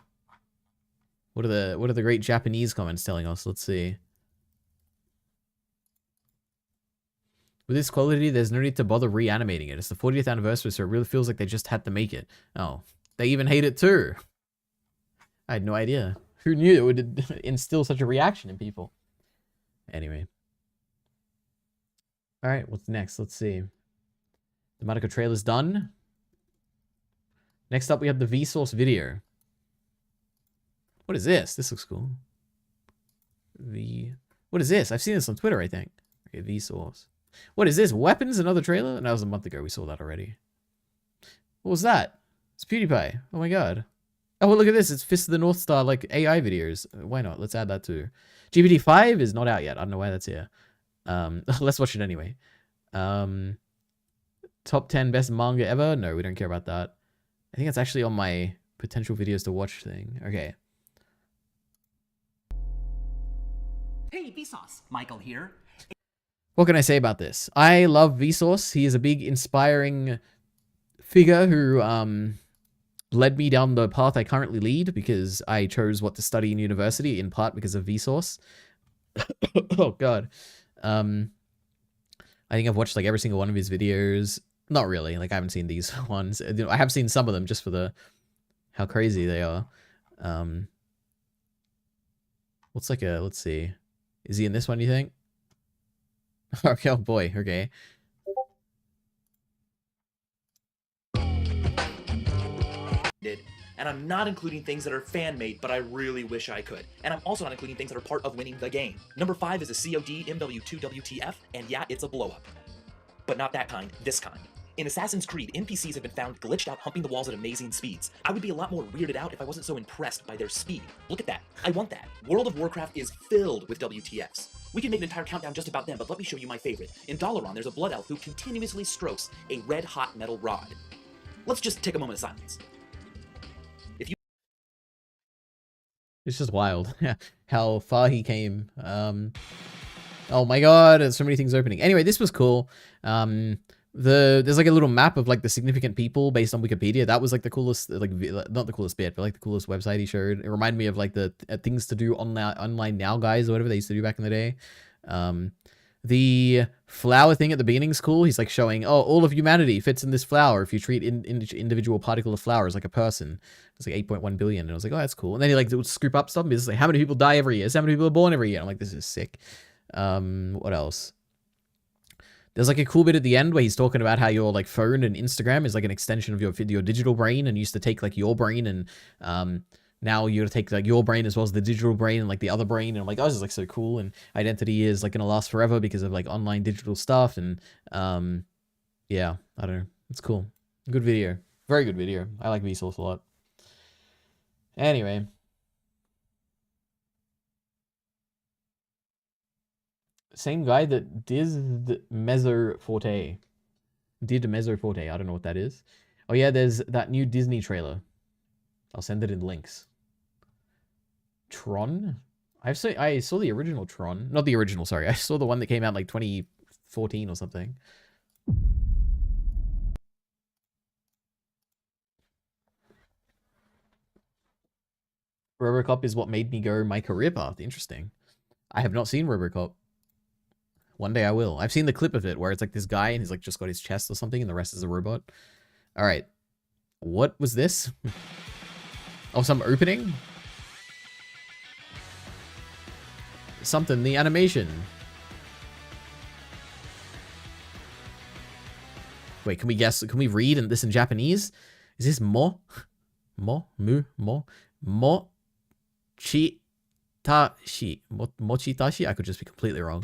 What are the great Japanese comments telling us? Let's see. With this quality, there's no need to bother reanimating it. It's the 40th anniversary, so it really feels like they just had to make it. Oh, they even hate it too. I had no idea. Who knew it would instill such a reaction in people? Anyway. Alright, what's next? Let's see. The Madoka trailer's done. Next up, we have the Vsauce video. What is this? This looks cool. What is this? I've seen this on Twitter, I think. Okay, Vsauce. What is this? Weapons? Another trailer? And that was a month ago. We saw that already. What was that? It's PewDiePie. Oh my god. Oh, well, look at this. It's Fist of the North Star, like, AI videos. Why not? Let's add that too. GPT-5 is not out yet. I don't know why that's here. Let's watch it anyway. Top 10 best manga ever? No, we don't care about that. I think it's actually on my potential videos to watch thing. Okay. Hey, Vsauce. Michael here. What can I say about this? I love Vsauce. He is a big, inspiring figure who led me down the path I currently lead because I chose what to study in university, in part because of Vsauce. Oh, God. I think I've watched like every single one of his videos. Not really. Like I haven't seen these ones. I have seen some of them just for the how crazy they are. What's like a, let's see. Is he in this one, you think? Okay, oh boy, okay. And I'm not including things that are fan-made, but I really wish I could. And I'm also not including things that are part of winning the game. Number 5 is a COD MW2 WTF, and yeah, it's a blow-up. But not that kind, this kind. In Assassin's Creed, NPCs have been found glitched out humping the walls at amazing speeds. I would be a lot more weirded out if I wasn't so impressed by their speed. Look at that. I want that. World of Warcraft is filled with WTFs. We can make an entire countdown just about them, but let me show you my favorite. In Dalaran, there's a blood elf who continuously strokes a red-hot metal rod. Let's just take a moment of silence. It's just wild how far he came. Oh my god, there's so many things opening. Anyway, this was cool. There's like a little map of like the significant people based on Wikipedia. That was like the coolest, like not the coolest bit, but like the coolest website he showed. It reminded me of like the things to do online now guys or whatever they used to do back in the day. The flower thing at the beginning is cool. He's like showing, oh, all of humanity fits in this flower if you treat individual particle of flowers like a person. It's like 8.1 billion. And I was like, oh, that's cool. And then he like would scoop up stuff. It's like, how many people die every year? How many people are born every year? I'm like, this is sick. What else? There's like a cool bit at the end where he's talking about how your like phone and Instagram is like an extension of your digital brain, and used to take like your brain and now you're gonna take like your brain as well as the digital brain and like the other brain, and I'm like, oh, this is like so cool, and identity is like gonna last forever because of like online digital stuff, and yeah, I don't know, it's cool. Good video, very good video. I like Vsauce a lot. Anyway, same guy that did Mezzo Forte. Did Mezzo Forte. I don't know what that is. Oh yeah, there's that new Disney trailer. I'll send it in links. Tron? I saw the original Tron. Not the original, sorry. I saw the one that came out like 2014 or something. Robocop is what made me go my career path. Interesting. I have not seen Robocop. One day I will. I've seen the clip of it where it's like this guy and he's like just got his chest or something and the rest is a robot. All right. What was this? Oh, some opening? Something, the animation. Wait, can we guess? Can we read this in Japanese? Is this mo? Mo? Mu? Mo? Mo? Chi? Ta-shi? Mochi-tashi? I could just be completely wrong.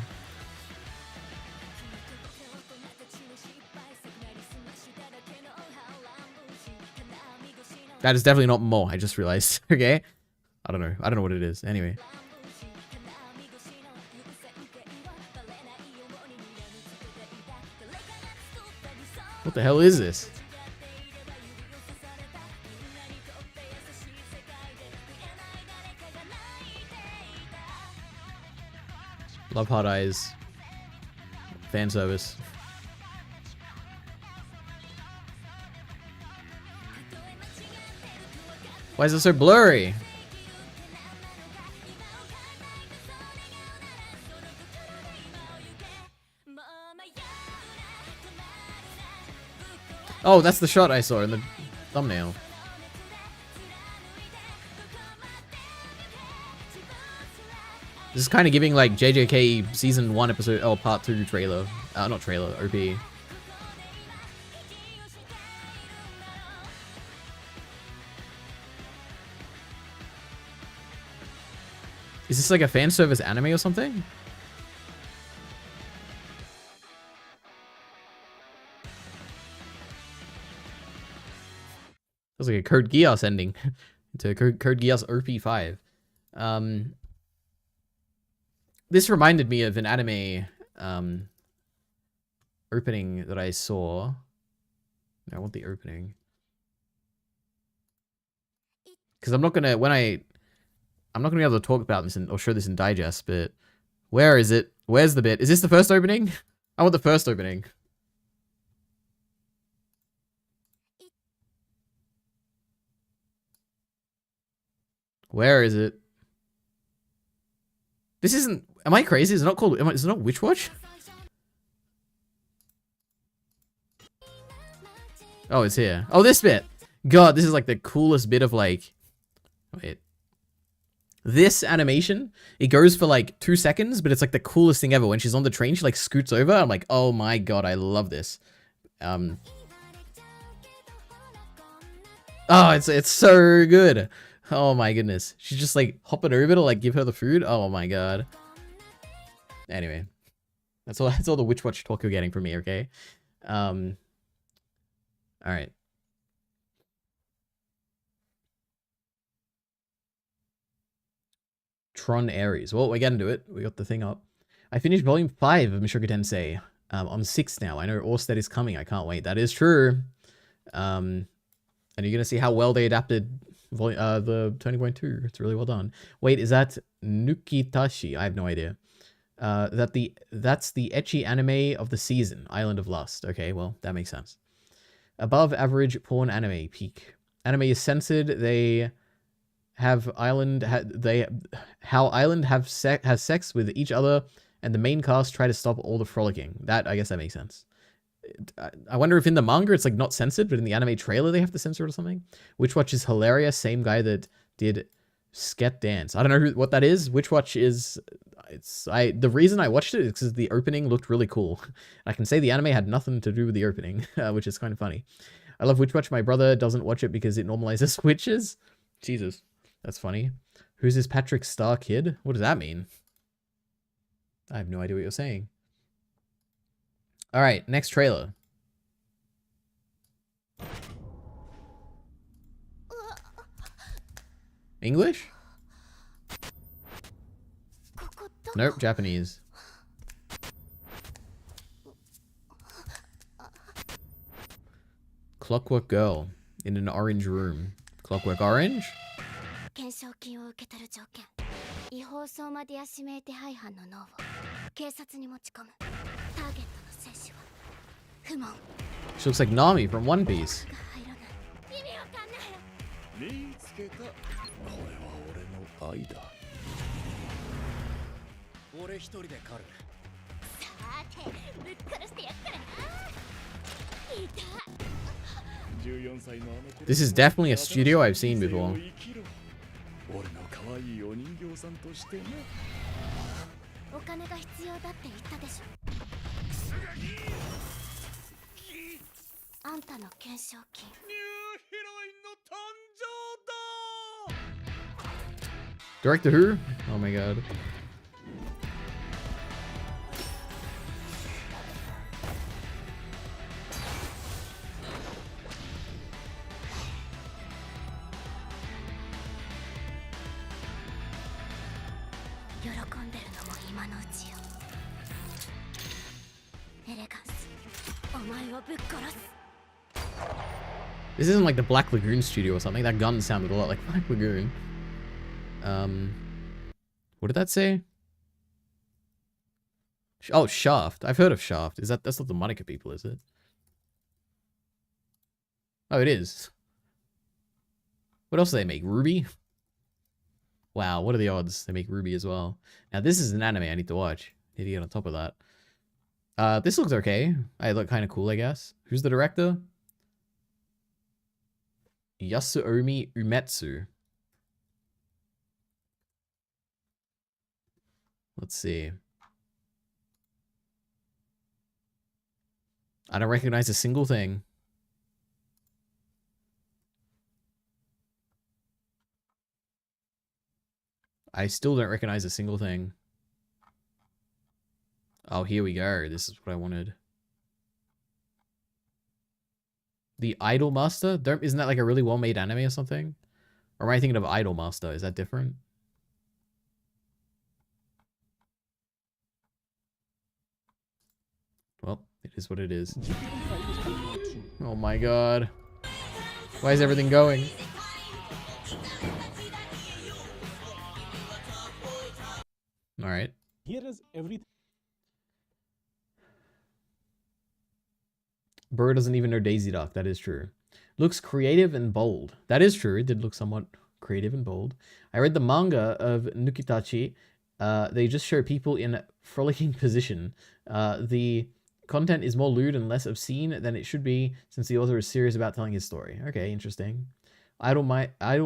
That is definitely not mo, I just realized. Okay. I don't know what it is. Anyway. What the hell is this? Love Hard Eyes. Fan service. Why is it so blurry? Oh, that's the shot I saw in the thumbnail. This is kind of giving like JJK season 1 episode, oh, part 2 trailer. Not trailer, OP. Is this like a fan service anime or something? That's like a Code Geass ending to Code Geass OP5. This reminded me of an anime opening that I saw. I want the opening. Because I'm not gonna be able to talk about this or show this in digest, but where is it? Where's the bit? Is this the first opening? I want the first opening. Where is it? This isn't... Am I crazy? Is it not called... Is it not Witch Watch? Oh, it's here. Oh, this bit! God, this is like the coolest bit of like... Wait. This animation, it goes for like 2 seconds, but it's like the coolest thing ever. When she's on the train, she like scoots over. I'm like, oh my god, I love this. Oh, it's so good. Oh my goodness. She's just like hopping over to like give her the food. Oh my god. Anyway. That's all the Witch Watch talk you're getting from me, okay? All right. Tron Ares. Well, we're getting to it. We got the thing up. I finished volume 5 of Mushoku Tensei. I'm 6 now. I know Orsted is coming. I can't wait. That is true. And you're going to see how well they adapted the 20.2. It's really well done. Wait, is that Nukitashi? I have no idea. That's the ecchi anime of the season, Island of Lust. Okay, well, that makes sense. Above average porn anime peak. Anime is censored. They have Island how Island has sex with each other, and the main cast try to stop all the frolicking. That, I guess that makes sense. I wonder if in the manga it's like not censored, but in the anime trailer they have to censor it or something. Witch Watch is hilarious. Same guy that did Sket Dance. I don't know what that is. Witch Watch is the reason I watched it is because the opening looked really cool. I can say the anime had nothing to do with the opening, which is kind of funny. I love Witch Watch. My brother doesn't watch it because it normalizes witches. Jesus, that's funny. Who's this Patrick Star kid? What does that mean? I have no idea what you're saying. All right, next trailer. English? Nope, Japanese. Clockwork Girl in an orange room. Clockwork Orange? 懸賞金を受け取る条件違法相馬ディア指名手配犯の脳を警察に持ち込むターゲットの選手は不問 She looks like Nami from One Piece. が入らない意味わかんない見つけた。これは俺の愛だ。俺一人で狩る。さてぶっ殺してやっからないた 14歳のあの頃 This is definitely a studio I've seen before. 俺の可愛いお人形さんとしてね。お金が必要だって言ったでしょあんたの懸賞金ニューヒロインの誕生だ。 Director who? Oh my god. This isn't like the Black Lagoon studio or something. That gun sounded a lot like Black Lagoon. What did that say? Oh, Shaft. I've heard of Shaft. That's not the Monica people, is it? Oh, it is. What else do they make? Ruby? Wow, what are the odds they make Ruby as well? Now, this is an anime I need to watch. Need to get on top of that. This looks okay. I look kind of cool, I guess. Who's the director? Yasuomi Umetsu. Let's see. I don't recognize a single thing. I still don't recognize a single thing. Oh, here we go. This is what I wanted. The Idol Master? Isn't that like a really well-made anime or something? Or am I thinking of Idol Master? Is that different? Well, it is what it is. Oh my god. Why is everything going? Alright. Here is everything. Burr doesn't even know Daisy Duck. That is true. Looks creative and bold. That is true. It did look somewhat creative and bold. I read the manga of Nukitachi. They just show people in frolicking position. The content is more lewd and less obscene than it should be, since the author is serious about telling his story. Okay, interesting. Idol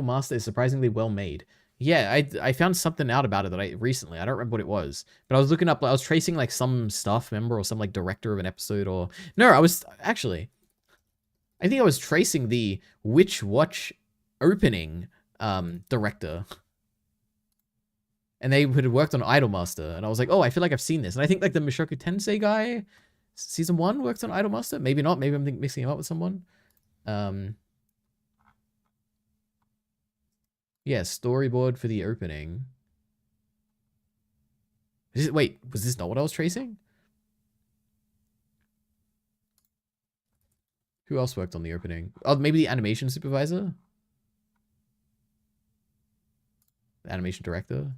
Master is surprisingly well made. Yeah, I found something out about it recently. I don't remember what it was, but I was looking up. I was tracing like some staff member or some like director of an episode, or no, I think I was tracing the Witch Watch opening director, and they had worked on Idolmaster, and I was like, oh, I feel like I've seen this, and I think like the Mushoku Tensei guy, season 1 worked on Idolmaster. Maybe not. Maybe I'm mixing him up with someone. Yeah, storyboard for the opening. Wait, was this not what I was tracing? Who else worked on the opening? Oh, maybe the animation supervisor? The animation director?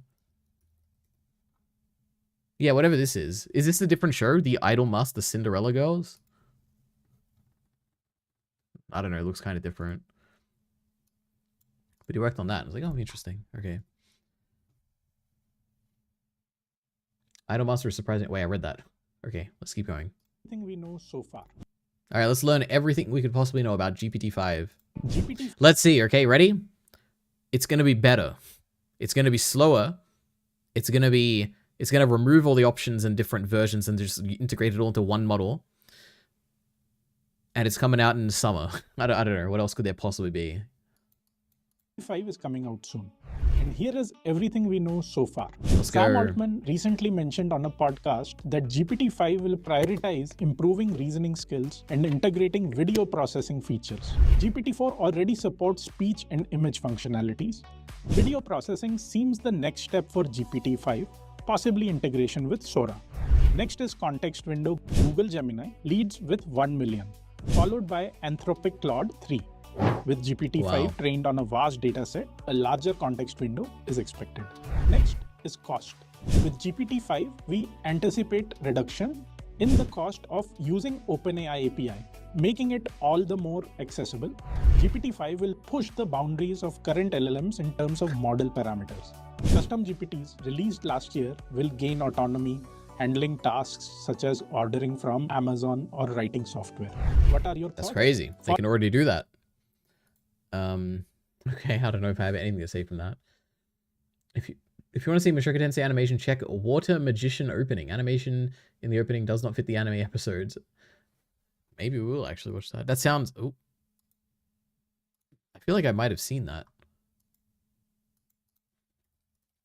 Yeah, whatever this is. Is this a different show? The Idol Must, the Cinderella Girls? I don't know, it looks kind of different. But he worked on that. I was like, oh, interesting. Okay. Idol Master is surprising. Wait, I read that. Okay, let's keep going. Everything we know so far. All right, let's learn everything we could possibly know about GPT-5. GPT. Let's see. Okay, ready? It's going to be better. It's going to be slower. It's going to remove all the options and different versions and just integrate it all into one model. And it's coming out in the summer. I don't know. What else could there possibly be? 5 is coming out soon. And here is everything we know so far. Let's Sam go. Altman recently mentioned on a podcast that GPT-5 will prioritize improving reasoning skills and integrating video processing features. GPT-4 already supports speech and image functionalities. Video processing seems the next step for GPT-5, possibly integration with Sora. Next is context window. Google Gemini leads with 1 million, followed by Anthropic Claude 3. With GPT-5 trained on a vast dataset, a larger context window is expected. Next is cost. With GPT-5, we anticipate reduction in the cost of using OpenAI API, making it all the more accessible. GPT-5 will push the boundaries of current LLMs in terms of model parameters. Custom GPTs released last year will gain autonomy, handling tasks such as ordering from Amazon or writing software. What are your thoughts? That's crazy. They can already do that. Okay, I don't know if I have anything to say from that. If you want to see Mushoku Tensei animation, check Water Magician opening. Animation in the opening does not fit the anime episodes. Maybe we will actually watch that. That sounds... Oh. I feel like I might have seen that.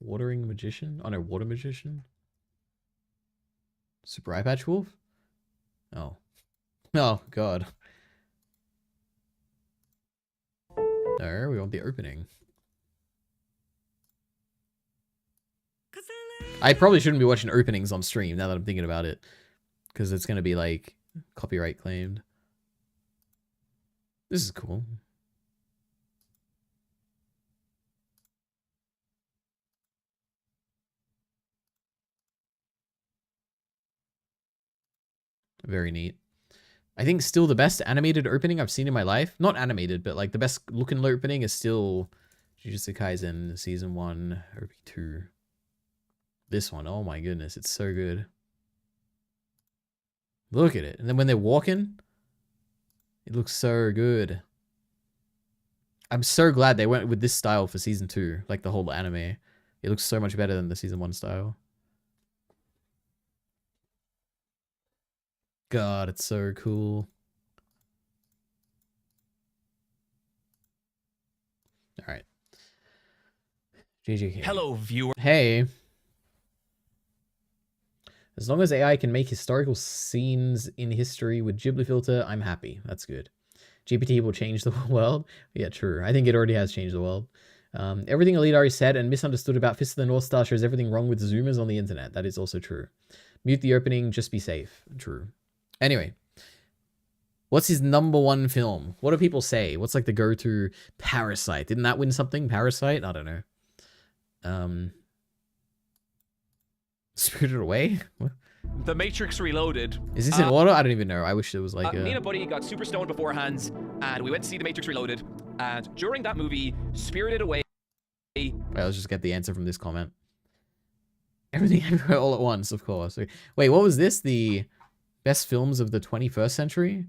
Watering Magician? Oh no, Water Magician? Super Eye Patch Wolf? Oh. Oh, God. No, we want the opening. I probably shouldn't be watching openings on stream now that I'm thinking about it. Because it's going to be like copyright claimed. This is cool. Very neat. I think still the best animated opening I've seen in my life. Not animated, but like the best looking opening is still Jujutsu Kaisen Season 1, OP2. This one, oh my goodness, it's so good. Look at it. And then when they're walking, it looks so good. I'm so glad they went with this style for Season 2, like the whole anime. It looks so much better than the Season 1 style. God, it's so cool. All right. JJK. Hello, viewer. Hey. As long as AI can make historical scenes in history with Ghibli filter, I'm happy. That's good. GPT will change the world. Yeah, true. I think it already has changed the world. Everything Elite Ari said and misunderstood about Fist of the North Star shows everything wrong with Zoomers on the internet. That is also true. Mute the opening, just be safe. True. Anyway, what's his #1 film? What do people say? What's like the go-to? Parasite. Didn't that win something? Parasite? I don't know. Spirited Away? What? The Matrix Reloaded. Is this in order? I don't even know. I wish it was like me and a buddy got super stoned beforehand, and we went to see The Matrix Reloaded. And during that movie, Spirited Away... Right, let's just get the answer from this comment. Everything Everywhere All at Once, of course. Wait, what was this? The best films of the 21st century?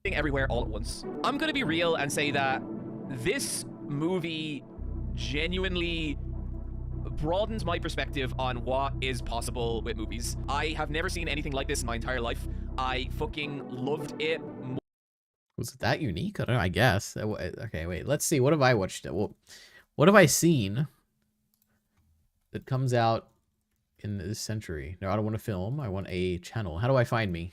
Everywhere All at Once. I'm gonna be real and say that this movie genuinely broadens my perspective on what is possible with movies. I have never seen anything like this in my entire life. I fucking loved it. Was it that unique? I don't know, I guess. Okay, wait, let's see. What have I watched? What have I seen that comes out in this century? No, I don't want a film. I want a channel. How do I find me?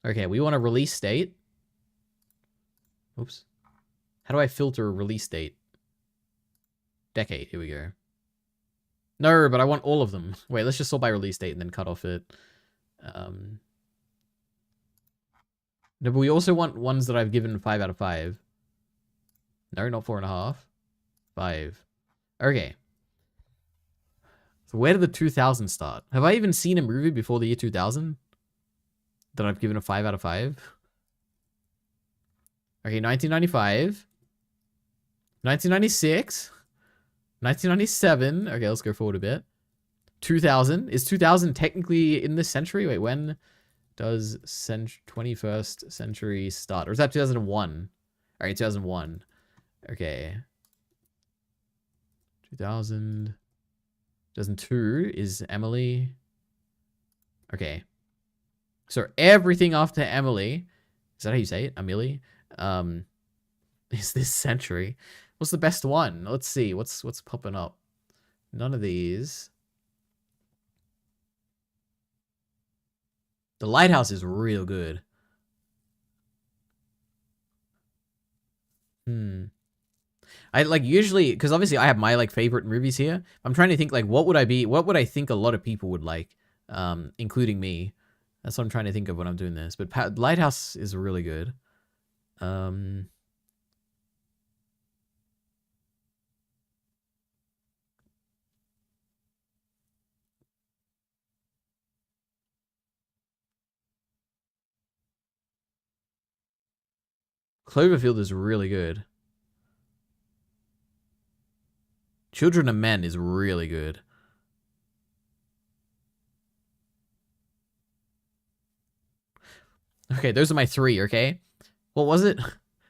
Okay, we want a release date. Oops. How do I filter a release date? Decade. Here we go. No, but I want all of them. Wait, let's just sort by release date and then cut off it. No, but we also want ones that I've given 5 out of 5. No, not 4.5. 5. Okay. So where did the 2000 start? Have I even seen a movie before the year 2000 that I've given a 5 out of 5? Okay, 1995. 1996. 1997. Okay, let's go forward a bit. 2000. Is 2000 technically in this century? Wait, when does 21st century start? Or is that 2001? All right, 2001. Okay. 2000. 2002 is Emily. Okay. So everything after Emily, is that how you say it? Emily? Is this century. What's the best one? Let's see. What's popping up? None of these. The Lighthouse is real good. I like usually, because obviously I have my like favorite movies here. I'm trying to think like what would I think a lot of people would like, including me. That's what I'm trying to think of when I'm doing this. But Lighthouse is really good. Cloverfield is really good. Children of Men is really good. Okay, those are my 3, okay? What was it?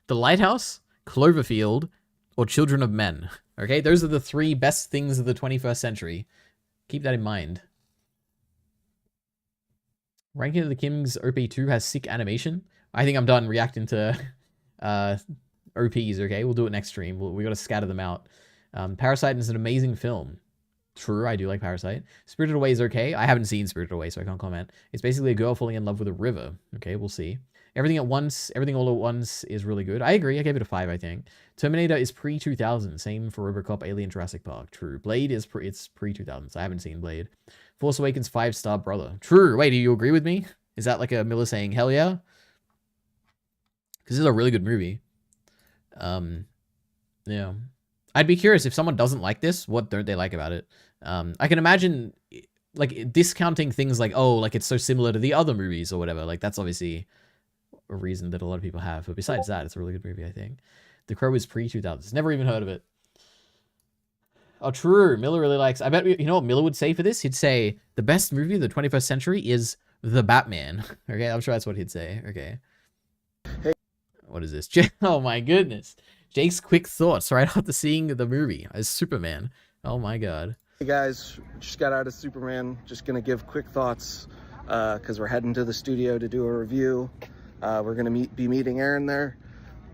The Lighthouse, Cloverfield, or Children of Men. Okay, those are the 3 best things of the 21st century. Keep that in mind. Ranking of the Kings OP2 has sick animation. I think I'm done reacting to OPs, okay? We'll do it next stream. We gotta scatter them out. Parasite is an amazing film. True, I do like Parasite. Spirited Away is okay. I haven't seen Spirited Away, so I can't comment. It's basically a girl falling in love with a river. Okay, we'll see. Everything at Once, Everything All at Once is really good. I agree. I gave it a 5, I think. Terminator is pre-2000. Same for RoboCop, Alien, Jurassic Park. True. Blade is it's pre-2000s. I haven't seen Blade. Force Awakens 5-star brother. True. Wait, do you agree with me? Is that like a Miller saying hell yeah? Because this is a really good movie. Yeah. I'd be curious if someone doesn't like this, what don't they like about it? I can imagine like discounting things like, oh, like it's so similar to the other movies or whatever. Like that's obviously a reason that a lot of people have. But besides that, it's a really good movie, I think. The Crow is pre-2000s. Never even heard of it. Oh, true. Miller really likes... I bet, you know what Miller would say for this? He'd say, the best movie of the 21st century is The Batman. Okay, I'm sure that's what he'd say. Okay. Hey. What is this? Oh my goodness. Jake's quick thoughts right after seeing the movie as Superman. Oh my god. Hey guys, just got out of Superman. Just gonna give quick thoughts because we're heading to the studio to do a review. We're gonna be meeting Aaron there.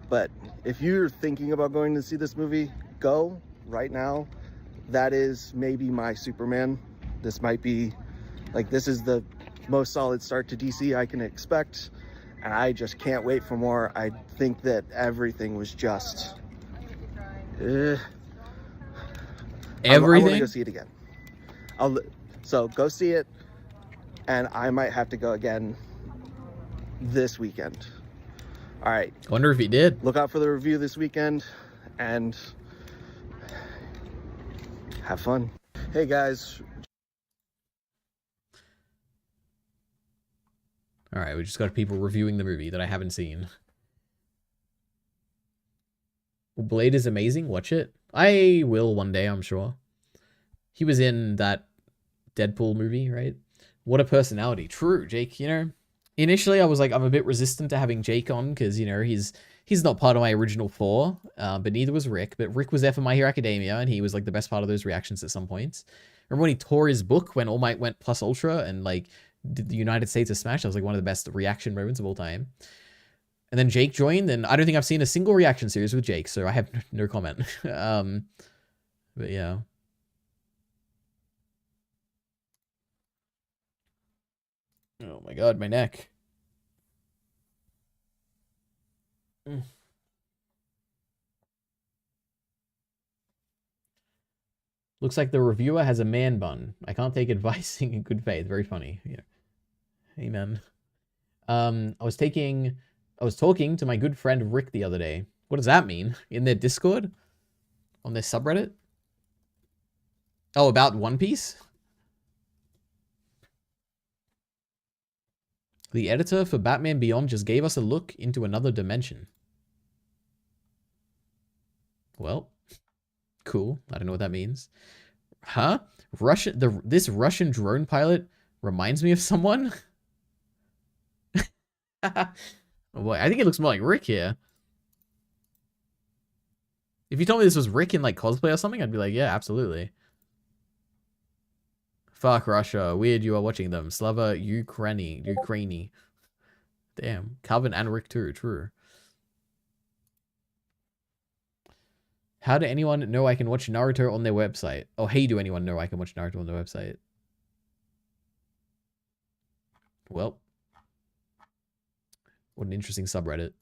But if you're thinking about going to see this movie, go right now. That is maybe my Superman. This might be like, this is the most solid start to DC I can expect. And I just can't wait for more. I think that everything was just... everything? I want to go see it again. So go see it, and I might have to go again this weekend. All right. I wonder if he did. Look out for the review this weekend, and have fun. Hey guys. All right, we just got people reviewing the movie that I haven't seen. Blade is amazing. Watch it. I will one day, I'm sure. He was in that Deadpool movie, right? What a personality. True, Jake, you know. Initially, I was like, I'm a bit resistant to having Jake on because, you know, he's not part of my original 4, but neither was Rick. But Rick was there for My Hero Academia, and he was like the best part of those reactions at some points. Remember when he tore his book when All Might went plus ultra and like did the United States of Smash? That was like one of the best reaction moments of all time. And then Jake joined, and I don't think I've seen a single reaction series with Jake, so I have no comment. But yeah. Oh my god, my neck. Looks like the reviewer has a man bun. I can't take advice in good faith. Very funny. Yeah. Amen. I was talking to my good friend Rick the other day. What does that mean? In their Discord? On their subreddit? Oh, about One Piece? The editor for Batman Beyond just gave us a look into another dimension. Well, cool. I don't know what that means. Huh? This Russian drone pilot reminds me of someone? Oh boy, I think it looks more like Rick here. If you told me this was Rick in like cosplay or something, I'd be like, yeah, absolutely. Fuck Russia. Weird you are watching them. Slava Ukraini. Damn. Calvin and Rick too. True. How do anyone know I can watch Naruto on their website? Oh, hey, do anyone know I can watch Naruto on their website? Well. What an interesting subreddit.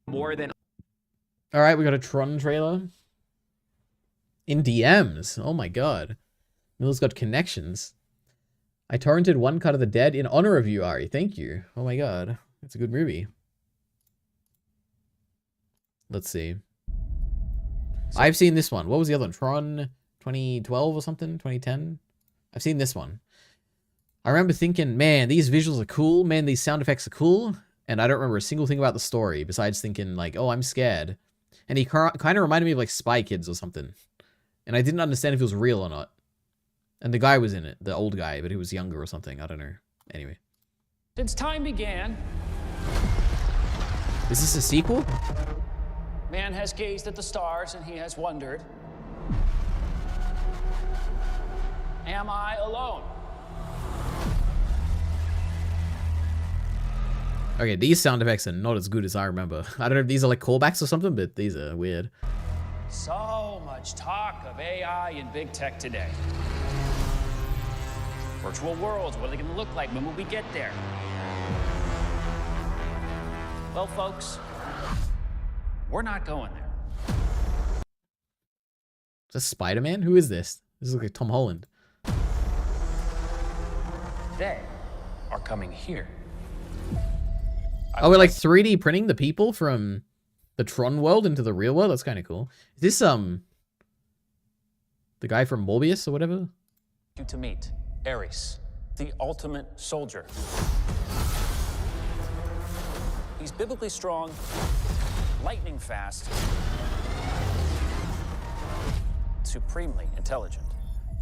More than... Alright, we got a Tron trailer. In DMs. Oh my god. Miller's got connections. I torrented One Cut of the Dead in honor of you, Ari. Thank you. Oh my god. It's a good movie. Let's see. I've seen this one. What was the other one? Tron 2012 or something? 2010? I've seen this one. I remember thinking, man, these visuals are cool. Man, these sound effects are cool. And I don't remember a single thing about the story besides thinking like, oh, I'm scared. And he kind of reminded me of like Spy Kids or something. And I didn't understand if it was real or not. And the guy was in it, the old guy, but he was younger or something. I don't know. Anyway. Since time began, Is this a sequel? man has gazed at the stars and he has wondered, am I alone? Okay, these sound effects are not as good as I remember. I don't know if these are like callbacks or something, but these are weird. So much talk of AI and big tech today. Virtual worlds, what are they going to look like? When will we get there? Well, folks, we're not going there. Is this Spider-Man? Who is this? This looks like Tom Holland. They are coming here. Oh, we're like 3D printing the people from the Tron world into the real world? That's kind of cool. Is this, the guy from Morbius or whatever? You to meet Ares, the ultimate soldier. He's biblically strong, lightning fast, supremely intelligent.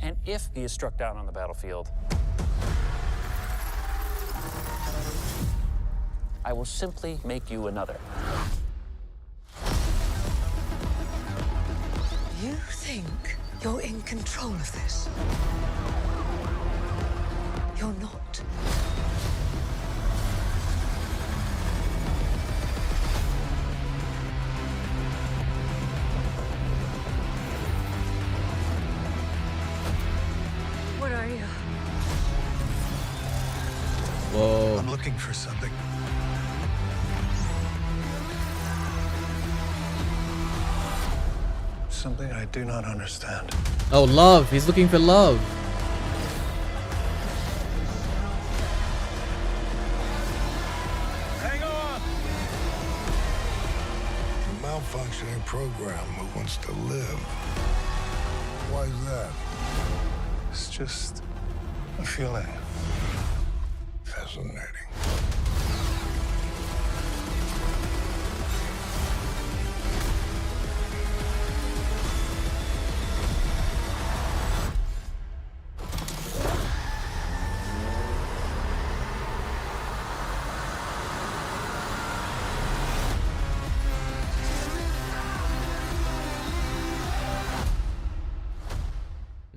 And if he is struck down on the battlefield, I will simply make you another. You think you're in control of this? You're not. What are you? Whoa. I'm looking for something. Something I do not understand. Oh, love. He's looking for love. Hang on! A malfunctioning program who wants to live. Why is that? It's just a feeling. Fascinating.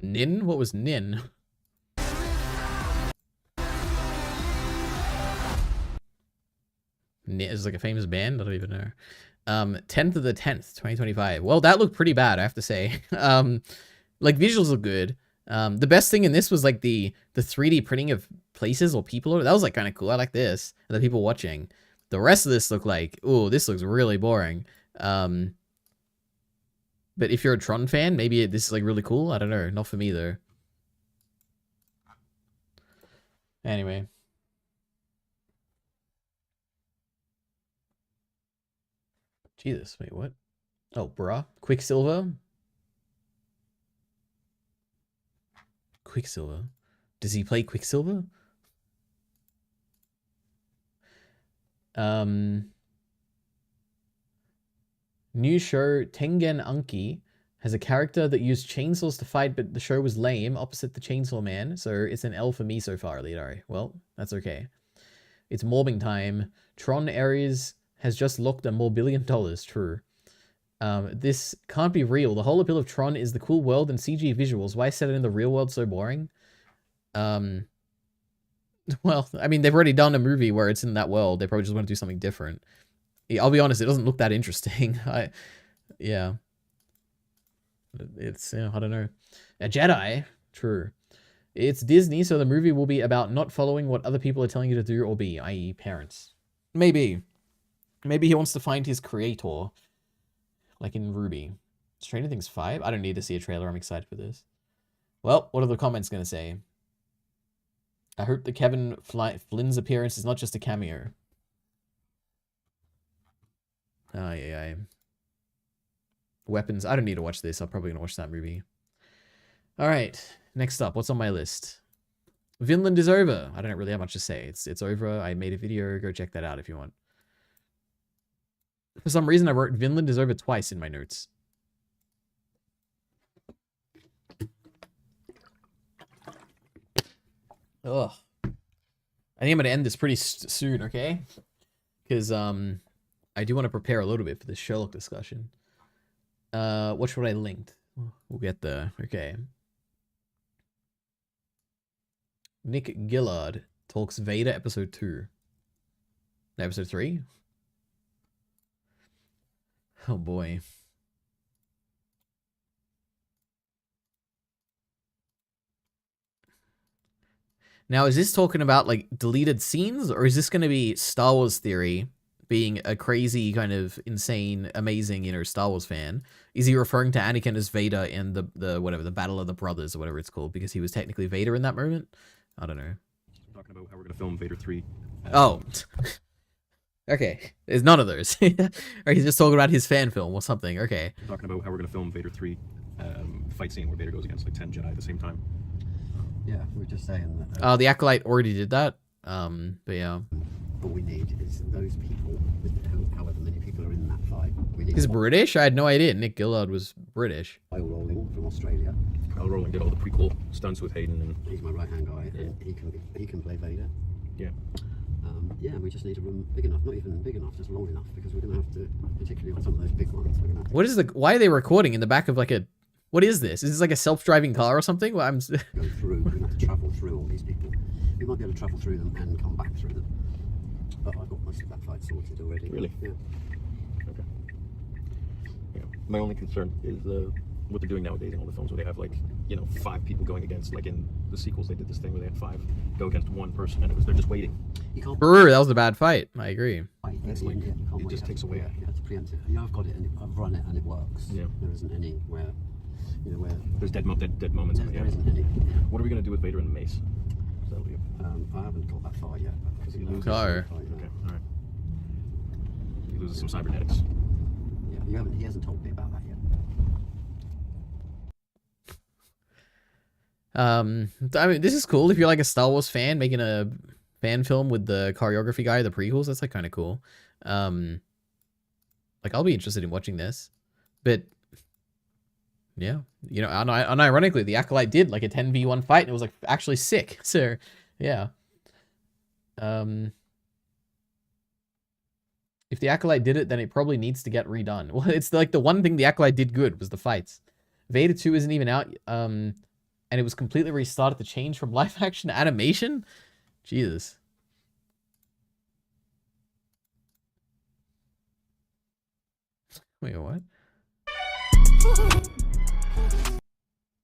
Nin? What was Nin? Nin is like a famous band? I don't even know. 10th of the 10th, 2025. Well, that looked pretty bad, I have to say. Like, visuals look good. The best thing in this was, like, the 3D printing of places or people. That was, like, kind of cool. I like this. And the people watching. The rest of this look like, ooh, this looks really boring. But if you're a Tron fan, maybe this is like really cool. I don't know. Not for me though. Anyway. Jesus, wait, what? Oh, bruh. Quicksilver? Quicksilver? Does he play Quicksilver? New show Tengen Anki has a character that used chainsaws to fight, but the show was lame, opposite the Chainsaw Man, so it's an L for me so far, Leonardo. Well, that's okay. It's mobbing time. Tron Ares has just locked $1 more billion, true. This can't be real. The whole appeal of Tron is the cool world and CG visuals. Why set it in the real world so boring? Well, I mean, they've already done a movie where it's in that world. They probably just want to do something different. I'll be honest, it doesn't look that interesting. Yeah. It's, I don't know. A Jedi? True. It's Disney, so the movie will be about not following what other people are telling you to do or be, i.e. parents. Maybe. Maybe he wants to find his creator. Like in Ruby. Stranger Things 5? I don't need to see a trailer. I'm excited for this. Well, what are the comments going to say? I hope that Kevin Flynn's appearance is not just a cameo. Yeah. Weapons. I don't need to watch this. I'm probably going to watch that movie. Alright. Next up. What's on my list? Vinland is over. I don't really have much to say. It's over. I made a video. Go check that out if you want. For some reason, I wrote Vinland is over twice in my notes. Ugh. I think I'm going to end this pretty soon, okay? Because, I do want to prepare a little bit for this Sherlock discussion. What should I link? We'll get there. Okay. Nick Gillard talks Vader episode 2. No, episode 3? Oh boy. Now, is this talking about, like, deleted scenes? Or is this going to be Star Wars Theory being a crazy, kind of insane, amazing, Star Wars fan? Is he referring to Anakin as Vader in the Battle of the Brothers, or whatever it's called, because he was technically Vader in that moment? I don't know. I'm talking about how we're going to film Vader 3. Oh. Okay. There's none of those. Or he's just talking about his fan film or something. Okay. I'm talking about how we're going to film Vader 3 fight scene where Vader goes against like 10 Jedi at the same time. Yeah, we're just saying that. Oh, the Acolyte already did that. But yeah. All we need is those people, however many people are in that fight. He's British? I had no idea Nick Gillard was British. Kyle Rowling from Australia. Kyle Rowling did all the prequel stunts with Hayden, and he's my right-hand guy, and he can play Vader. Yeah. Yeah, we just need a room big enough, not even big enough, just long enough, because we're going to have to, particularly on some of those big ones, we're going to have to... What is why are they recording in the back of like a... What is this? Is this like a self-driving car or something? Well, go through, we're going to have to travel through all these people. We might be able to travel through them and come back through them. But I've got most of that fight sorted already. Really? Yeah. Okay. Yeah. My only concern is what they're doing nowadays in all the films, where they have like, 5 people going against, like in the sequels they did this thing where they had 5 go against one person, and they're just waiting. Brr, that was a bad fight. I agree. It's like, it just takes away. You have to preempt it. Yeah, I've got it, and I've run it, and it works. Yeah. There isn't any where, where... There's dead moments. There isn't any. What are we going to do with Vader and the mace? I haven't got that far yet. Because he loses. Oh. Okay, all right. He loses some cybernetics. Yeah, he hasn't told me about that yet. I mean, this is cool. If you're like a Star Wars fan making a fan film with the choreography guy, the prequels, that's like kind of cool. Like I'll be interested in watching this, but yeah, unironically, the Acolyte did like a 10v1 fight, and it was like actually sick. So yeah, if the Acolyte did it, then it probably needs to get redone. Well, it's like the one thing the Acolyte did good was the fights. Vader 2 isn't even out. And it was completely restarted to change from live action to animation? Jesus. Wait, what?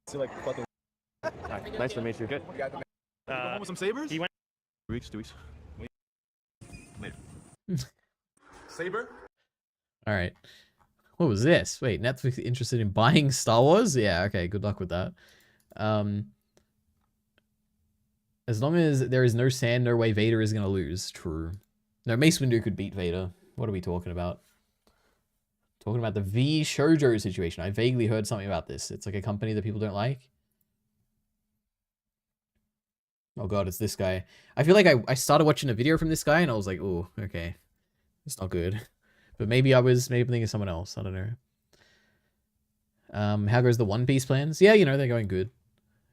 So like fucking... Nice to meet you. Good. Want some sabers? He went... 2 weeks. Later. Saber? All right. What was this? Wait, Netflix interested in buying Star Wars? Yeah, okay, good luck with that. As long as there is no sand, no way Vader is going to lose. True. No, Mace Windu could beat Vader. What are we talking about? Talking about the V Shoujo situation. I vaguely heard something about this. It's like a company that people don't like. Oh god, it's this guy. I feel like I started watching a video from this guy and I was like, oh, okay. It's not good. But maybe I'm thinking of someone else. I don't know. How goes the One Piece plans? Yeah, you know, they're going good.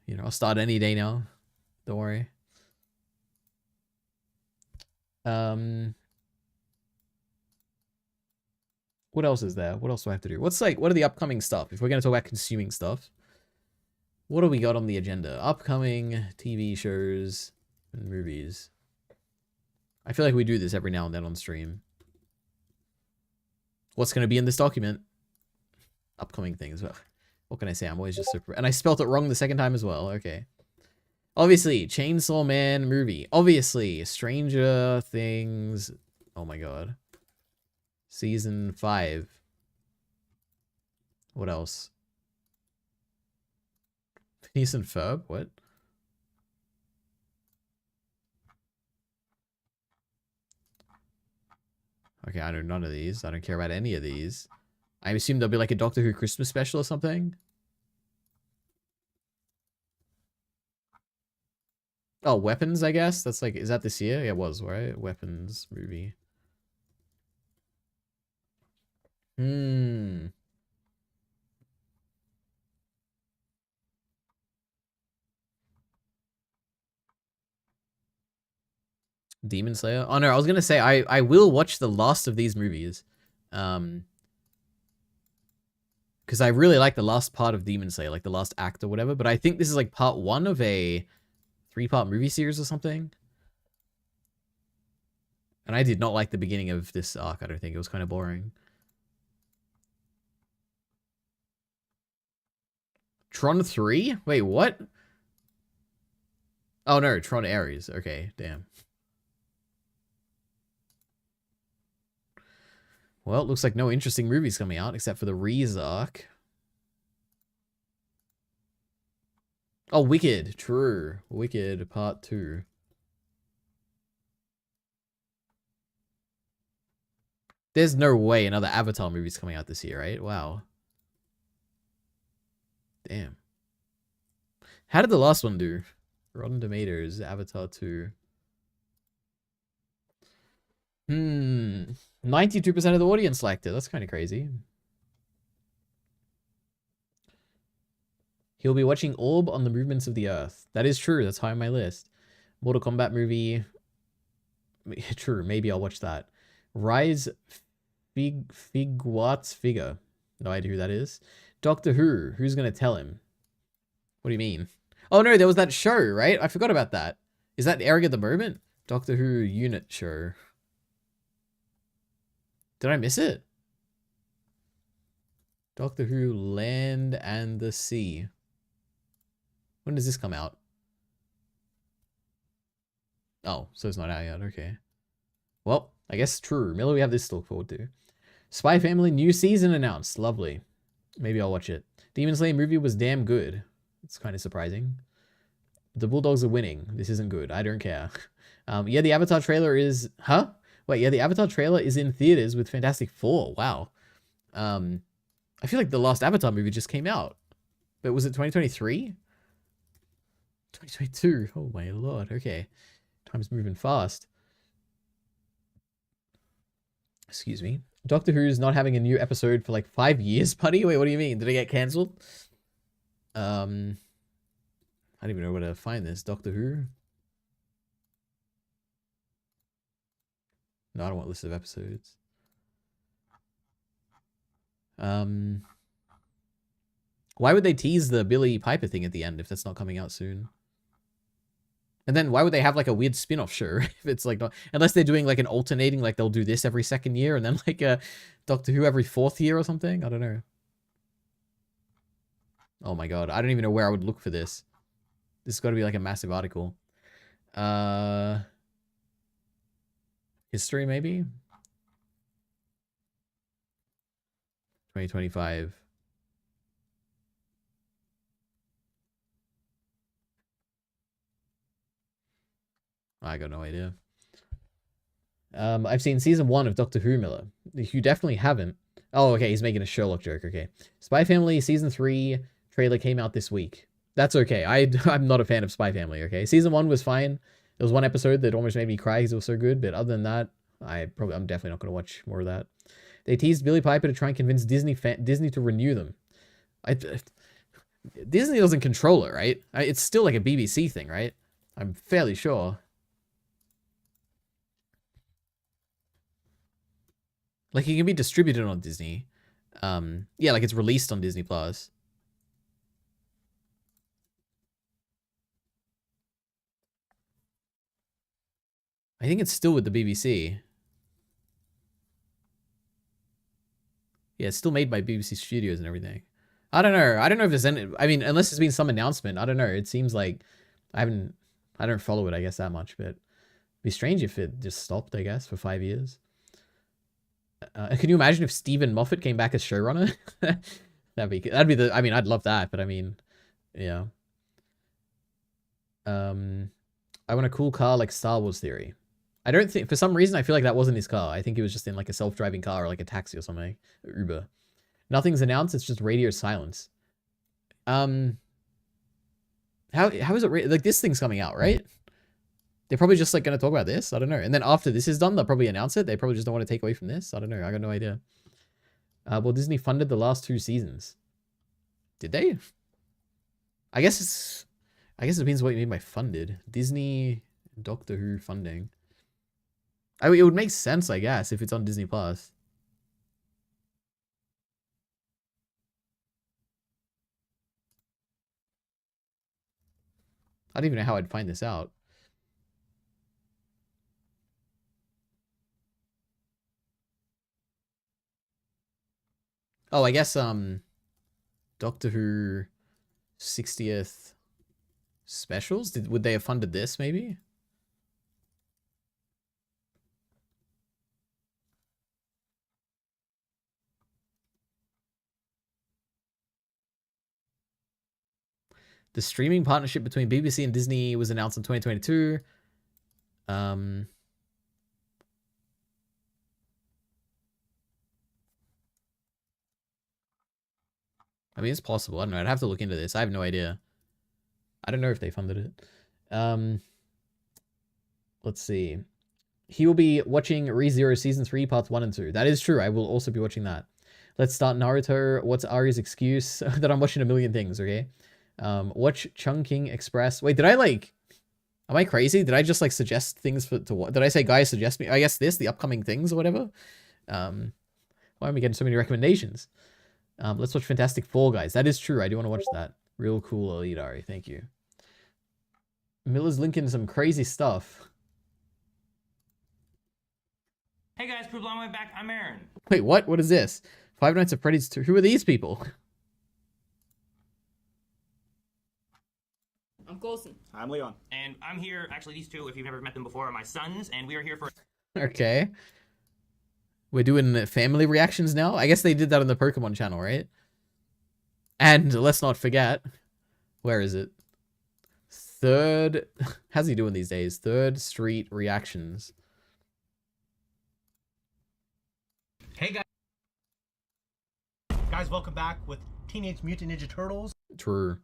You know, I'll start any day now. Don't worry. What else is there? What else do I have to do? What are the upcoming stuff? If we're going to talk about consuming stuff, what do we got on the agenda? Upcoming TV shows and movies. I feel like we do this every now and then on stream. What's going to be in this document? Upcoming things. Well, what can I say? I'm always just super... And I spelt it wrong the second time as well. Okay. Obviously, Chainsaw Man movie. Obviously, Stranger Things. Oh my god. Season 5. What else? Phineas and Ferb? What? Okay, I know none of these. I don't care about any of these. I assume there'll be like a Doctor Who Christmas special or something. Oh, Weapons, I guess? That's like, is that this year? Yeah, it was, right? Weapons movie. Hmm. Demon Slayer? Oh no, I was gonna say I will watch the last of these movies. Because I really like the last part of Demon Slayer, like the last act or whatever, but I think this is like part 1 of a 3-part movie series or something. And I did not like the beginning of this arc, I don't think. It was kind of boring. Tron 3? Wait, what? Oh no, Tron Ares. Okay, damn. Well, it looks like no interesting movies coming out, except for the Reese arc. Oh, Wicked. True. Wicked Part 2. There's no way another Avatar movie's coming out this year, right? Wow. Damn. How did the last one do? Rotten Tomatoes, Avatar 2. 92% of the audience liked it. That's kind of crazy. He'll be watching Orb on the Movements of the Earth. That is true. That's high on my list. Mortal Kombat movie. True. Maybe I'll watch that. Rise Figuarts Figure. No idea who that is. Doctor Who. Who's going to tell him? What do you mean? Oh no, there was that show, right? I forgot about that. Is that airing at the moment? Doctor Who unit show. Did I miss it? Doctor Who Land and the Sea. When does this come out? Oh, so it's not out yet. Okay. Well, I guess true. Miller, we have this to look forward to. Spy Family new season announced. Lovely. Maybe I'll watch it. Demon Slayer movie was damn good. It's kind of surprising. The Bulldogs are winning. This isn't good. I don't care. Yeah, the Avatar trailer is... Huh? Wait, yeah, the Avatar trailer is in theaters with Fantastic Four. Wow. I feel like the last Avatar movie just came out. But was it 2023? 2022. Oh my lord. Okay. Time's moving fast. Excuse me. Doctor Who's not having a new episode for like 5 years, buddy? Wait, what do you mean? Did it get cancelled? I don't even know where to find this. Doctor Who? No, I don't want a list of episodes. Why would they tease the Billy Piper thing at the end if that's not coming out soon? And then why would they have like a weird spin-off show if it's like not, unless they're doing like an alternating, like they'll do this every second year and then like a Doctor Who every 4th year or something? I don't know. Oh my god, I don't even know where I would look for this. This has got to be like a massive article. History maybe? 2025. I got no idea. I've seen season 1 of Doctor Who, Miller. You definitely haven't. Oh, okay, he's making a Sherlock joke, okay. Spy Family season 3 trailer came out this week. That's okay. I'm not a fan of Spy Family, okay. Season 1 was fine. There was one episode that almost made me cry because it was so good, but other than that, I'm definitely not going to watch more of that. They teased Billy Piper to try and convince Disney to renew them. Disney doesn't control it, right? It's still like a BBC thing, right? I'm fairly sure. Like, it can be distributed on Disney. Yeah, like it's released on Disney Plus. I think it's still with the BBC. Yeah, it's still made by BBC Studios and everything. I don't know. I don't know if there's any... I mean, unless there's been some announcement. I don't know. It seems like... I don't follow it, I guess, that much. But it'd be strange if it just stopped, I guess, for 5 years. Can you imagine if Stephen Moffat came back as showrunner? that'd be the... I mean, I'd love that. But I mean, yeah. I want a cool car like Star Wars Theory. I don't think... For some reason, I feel like that wasn't his car. I think he was just in like a self-driving car or like a taxi or something. Uber. Nothing's announced. It's just radio silence. How is it... Like, this thing's coming out, right? They're probably just like going to talk about this. I don't know. And then after this is done, they'll probably announce it. They probably just don't want to take away from this. I don't know. I got no idea. Well, Disney funded the last 2 seasons. Did they? I guess it depends what you mean by funded. Disney Doctor Who funding. I mean, it would make sense, I guess, if it's on Disney Plus. I don't even know how I'd find this out. Oh, I guess Doctor Who 60th specials? Would they have funded this maybe? The streaming partnership between BBC and Disney was announced in 2022. I mean, it's possible. I don't know. I'd have to look into this. I have no idea. I don't know if they funded it. Let's see. He will be watching ReZero Season 3, Parts 1 and 2. That is true. I will also be watching that. Let's start Naruto. What's Ari's excuse? That I'm watching a million things, okay? Watch Chungking Express. Wait, did I like... Am I crazy? Did I just like suggest things to what? Did I say, guys, suggest me? I guess the upcoming things or whatever? Why am I getting so many recommendations? Let's watch Fantastic Four, guys. That is true. I do want to watch that. Real cool, Elite Ari. Thank you. Miller's linking some crazy stuff. Hey guys, Crew Blind Way back. I'm Aaron. Wait, what? What is this? Five Nights at Freddy's 2. Who are these people? I'm Colson. I'm Leon. And I'm here, actually these two, if you've never met them before, are my sons, and we are here for... Okay. We're doing family reactions now? I guess they did that on the Pokemon channel, right? And let's not forget... Where is it? Third... How's he doing these days? Third Street reactions. Hey guys. Guys, welcome back with Teenage Mutant Ninja Turtles. True.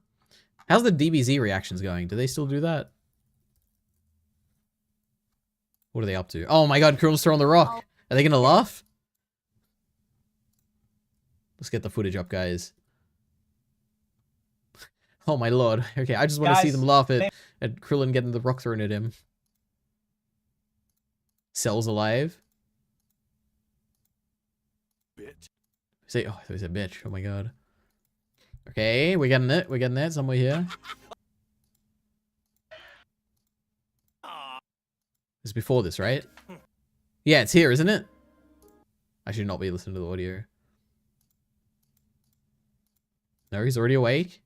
How's the DBZ reactions going? Do they still do that? What are they up to? Oh my god, Krill's throwing the rock. Are they gonna laugh? Let's get the footage up, guys. Oh my lord. Okay, I just want to see them laugh at Krillin getting the rock thrown at him. Cell's alive. Bitch. Say, oh, there's a bitch. Oh my god. Okay, we're getting it. We're getting it somewhere here. It's before this, right? Yeah, it's here, isn't it? I should not be listening to the audio. No, he's already awake.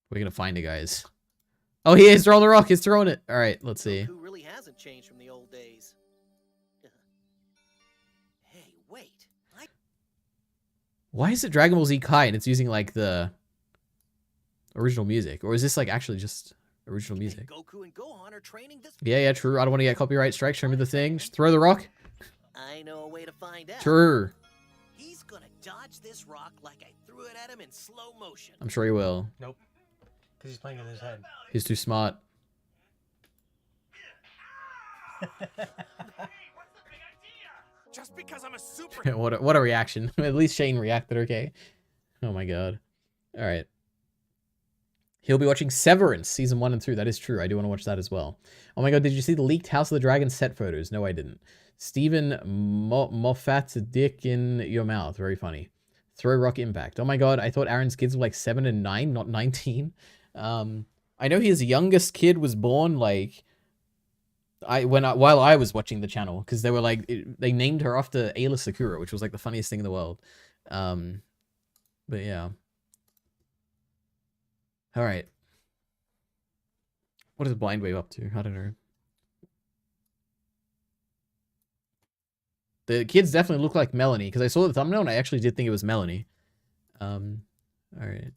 We're gonna find it, guys. Oh, he is throwing the rock. He's throwing it. All right, let's see. Who really hasn't changed from the old days. Why is it Dragon Ball Z Kai and it's using like the original music? Or is this like actually just original music? Goku and Gohan are training this. Yeah, true. I don't want to get copyright strike. Show me the thing. Just throw the rock. I know a way to find out. True. He's gonna dodge this rock like I threw it at him in slow motion. I'm sure he will. Nope. Because he's playing in his head. He's too smart. Just because I'm a super. What a reaction. At least Shane reacted okay. Oh my god. All right. He'll be watching Severance season 1 and 2. That is true. I do want to watch that as well. Oh my god, did you see the leaked House of the Dragon set photos? No, I didn't. Stephen Moffat's dick in your mouth. Very funny. Throw rock impact. Oh my god, I thought Aaron's kids were like 7 and 9, not 19. I know his youngest kid was born like while I was watching the channel, because they were like they named her after Ayla Sakura, which was like the funniest thing in the world. But yeah. All right. What is Blind Wave up to? I don't know. The kids definitely look like Melanie, because I saw the thumbnail and I actually did think it was Melanie. All right.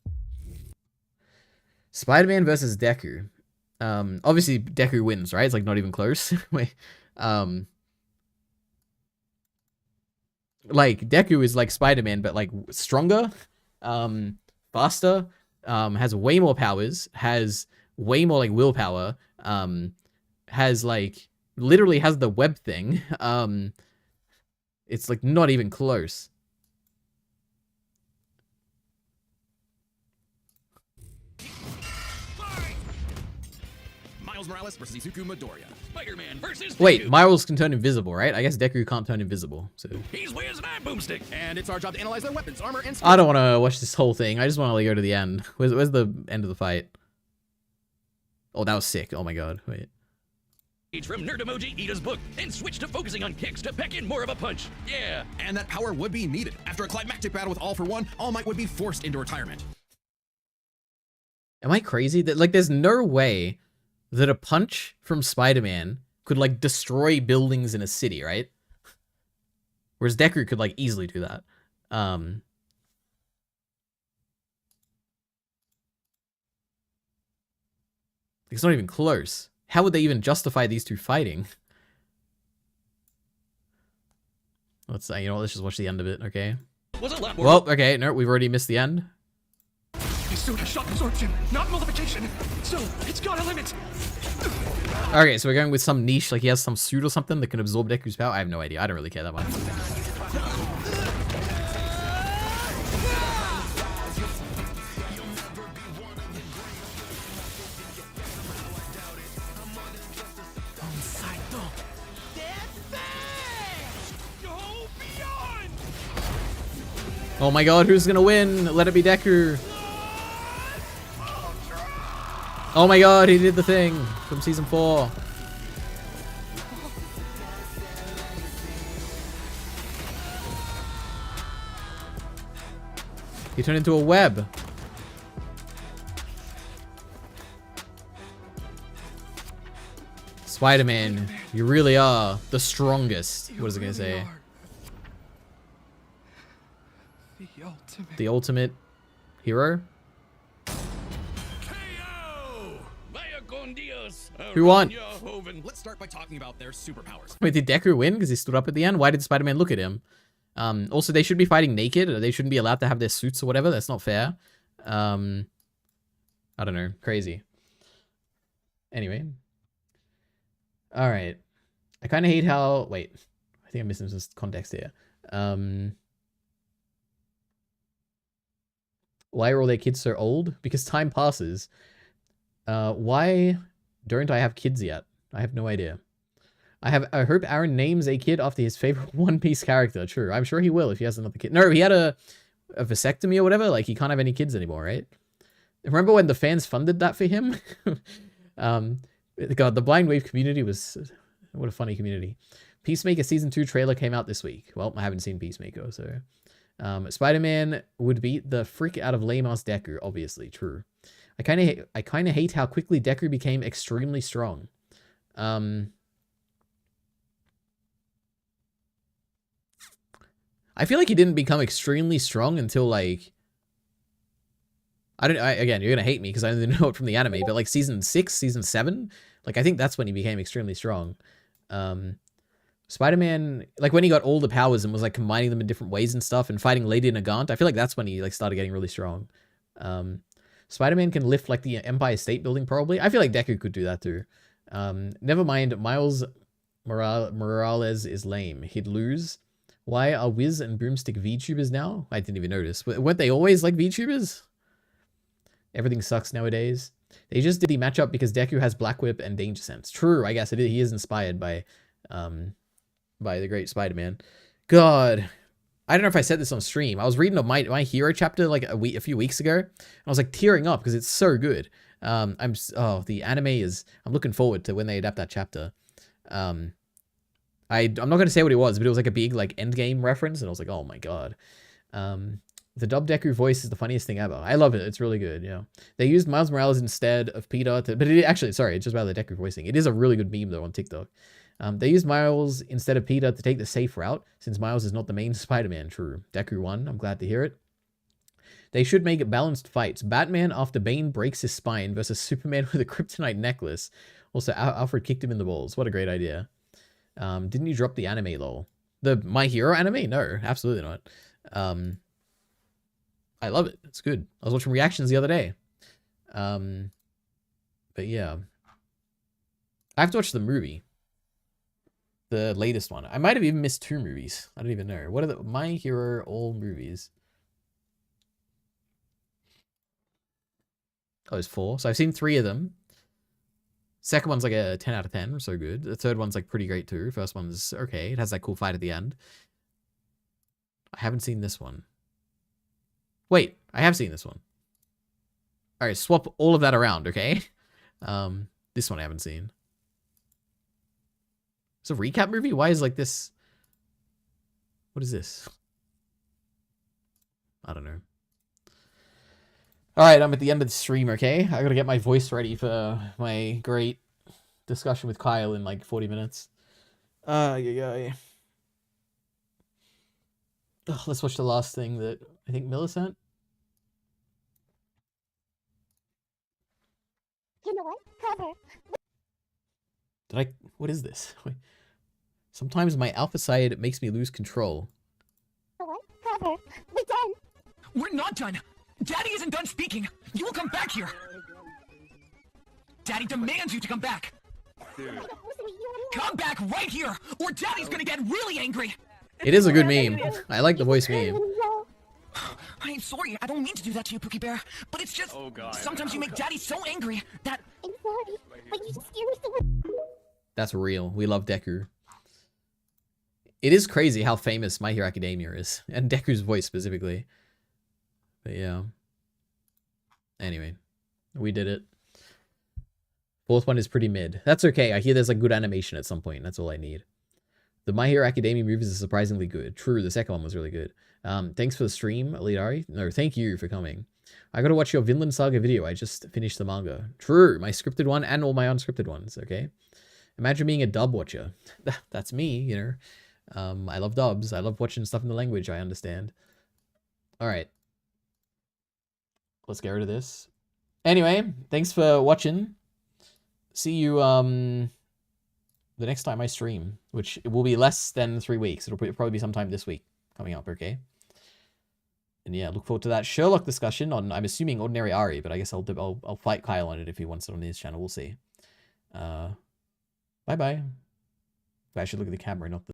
Spider-Man versus Deku. Obviously Deku wins, right? It's like not even close. Wait. Like Deku is like Spider-Man, but like stronger, faster, has way more powers, has way more like willpower, has like literally has the web thing. It's like not even close. Miles Morales versus Izuku Midoriya. Spider-Man versus Wait, Deku. Miles can turn invisible, right? I guess Deku can't turn invisible, so... He's Wiz and I'm Boomstick. And it's our job to analyze their weapons, armor, and skills. I don't want to watch this whole thing. I just want to like, go to the end. Where's the end of the fight? Oh, that was sick. Oh my god. Wait. From Nerd Emoji Ida's book and switch to focusing on kicks to pack in more of a punch. Yeah. And that power would be needed. After a climactic battle with All for One, All Might would be forced into retirement. Am I crazy? That like, there's no way that a punch from Spider-Man could like destroy buildings in a city, right? Whereas Deku could like easily do that. It's not even close. How would they even justify these two fighting? Let's you know, let's just watch the end of it, okay? Was a lot more. Well, okay, no, we've already missed the end. His suit has shock absorption, not multiplication. So it's got a limit. Okay, so we're going with some niche, like he has some suit or something that can absorb Deku's power. I have no idea. I don't really care that much. Oh my god, who's gonna win? Let it be Deku. Oh my god, he did the thing from season 4. He turned into a web. Spider-Man, you really are the strongest. What is it gonna say? The ultimate hero? Who won? Let's start by talking about their superpowers. Wait, did Deku win because he stood up at the end? Why did Spider-Man look at him? Also, they should be fighting naked. They shouldn't be allowed to have their suits or whatever. That's not fair. I don't know. Crazy. Anyway. All right. I kind of hate how... Wait. I think I'm missing some context here. Why are all their kids so old? Because time passes. Why don't I have kids yet? I have no idea. I hope Aaron names a kid after his favorite One Piece character. True. I'm sure he will if he has another kid. No, he had a vasectomy or whatever. Like, he can't have any kids anymore, right? Remember when the fans funded that for him? God, the Blind Wave community was... What a funny community. Peacemaker Season 2 trailer came out this week. Well, I haven't seen Peacemaker, so... Spider-Man would beat the freak out of lame-ass Deku, obviously. True. I kind of hate how quickly Deku became extremely strong. I feel like he didn't become extremely strong until like again, you're gonna hate me because I only know it from the anime, but like season 6, season 7, like I think that's when he became extremely strong. Spider-Man, like when he got all the powers and was like combining them in different ways and stuff and fighting Lady Nagant, I feel like that's when he like started getting really strong. Spider-Man can lift like the Empire State Building probably. I feel like Deku could do that too. Never mind, Miles Morales is lame. He'd lose. Why are Wiz and Broomstick VTubers now? I didn't even notice. Weren't they always like VTubers? Everything sucks nowadays. They just did the matchup because Deku has Black Whip and Danger Sense. True, I guess he is inspired by the great Spider-Man. God, I don't know if I said this on stream. I was reading a My Hero chapter like a few weeks ago, and I was like tearing up because it's so good. The anime is. I'm looking forward to when they adapt that chapter. I'm not gonna say what it was, but it was like a big like Endgame reference, and I was like, oh my god. The dub Deku voice is the funniest thing ever. I love it. It's really good. Yeah, they used Miles Morales instead of Peter. But it's just about the Deku voicing. It is a really good meme though on TikTok. They used Miles instead of Peter to take the safe route, since Miles is not the main Spider-Man. True. Deku won. I'm glad to hear it. They should make it balanced fights. Batman after Bane breaks his spine versus Superman with a kryptonite necklace. Also, Alfred kicked him in the balls. What a great idea. Didn't you drop the anime, lol? The My Hero anime? No, absolutely not. I love it. It's good. I was watching reactions the other day. But yeah. I have to watch the movie. The latest one. I might have even missed 2 movies. I don't even know. What are the My Hero all movies? Oh, there's 4. So I've seen 3 of them. Second one's like a 10 out of 10. So good. The third one's like pretty great too. First one's okay. It has that cool fight at the end. I haven't seen this one. Wait, I have seen this one. All right, swap all of that around, okay? This one I haven't seen. It's a recap movie? Why is like this? What is this? I don't know. All right, I'm at the end of the stream, okay? I gotta get my voice ready for my great discussion with Kyle in like 40 minutes. Yeah. Oh, let's watch the last thing that I think Miller sent. You know what? Cover. What is this? Wait. Sometimes my alpha side makes me lose control. You know what? Cover. We're done. We're not done. Daddy isn't done speaking. You will come back here. Daddy demands you to come back. Come back right here, or Daddy's gonna get really angry. It is a good meme. I like the voice meme. I'm sorry, I don't mean to do that to you, Pookie Bear, but it's just sometimes you make Daddy so angry that... I'm sorry, but you just scared me so much. That's real. We love Deku. It is crazy how famous My Hero Academia is, and Deku's voice specifically. But yeah. Anyway, we did it. 4th one is pretty mid. That's okay. I hear there's like good animation at some point. That's all I need. The My Hero Academia movies are surprisingly good. True, the second one was really good. Thanks for the stream, Lidari. No, thank you for coming. I gotta watch your Vinland Saga video. I just finished the manga. True, my scripted one and all my unscripted ones, okay? Imagine being a dub watcher. That's me, you know. I love dubs. I love watching stuff in the language I understand. Alright. Let's get rid of this. Anyway, thanks for watching. See you, the next time I stream, which will be less than 3 weeks. It'll probably be sometime this week coming up, okay? And yeah, look forward to that Sherlock discussion on, I'm assuming, Ordinary Ari, but I guess I'll fight Kyle on it if he wants it on his channel. We'll see. Bye-bye. I should look at the camera, not the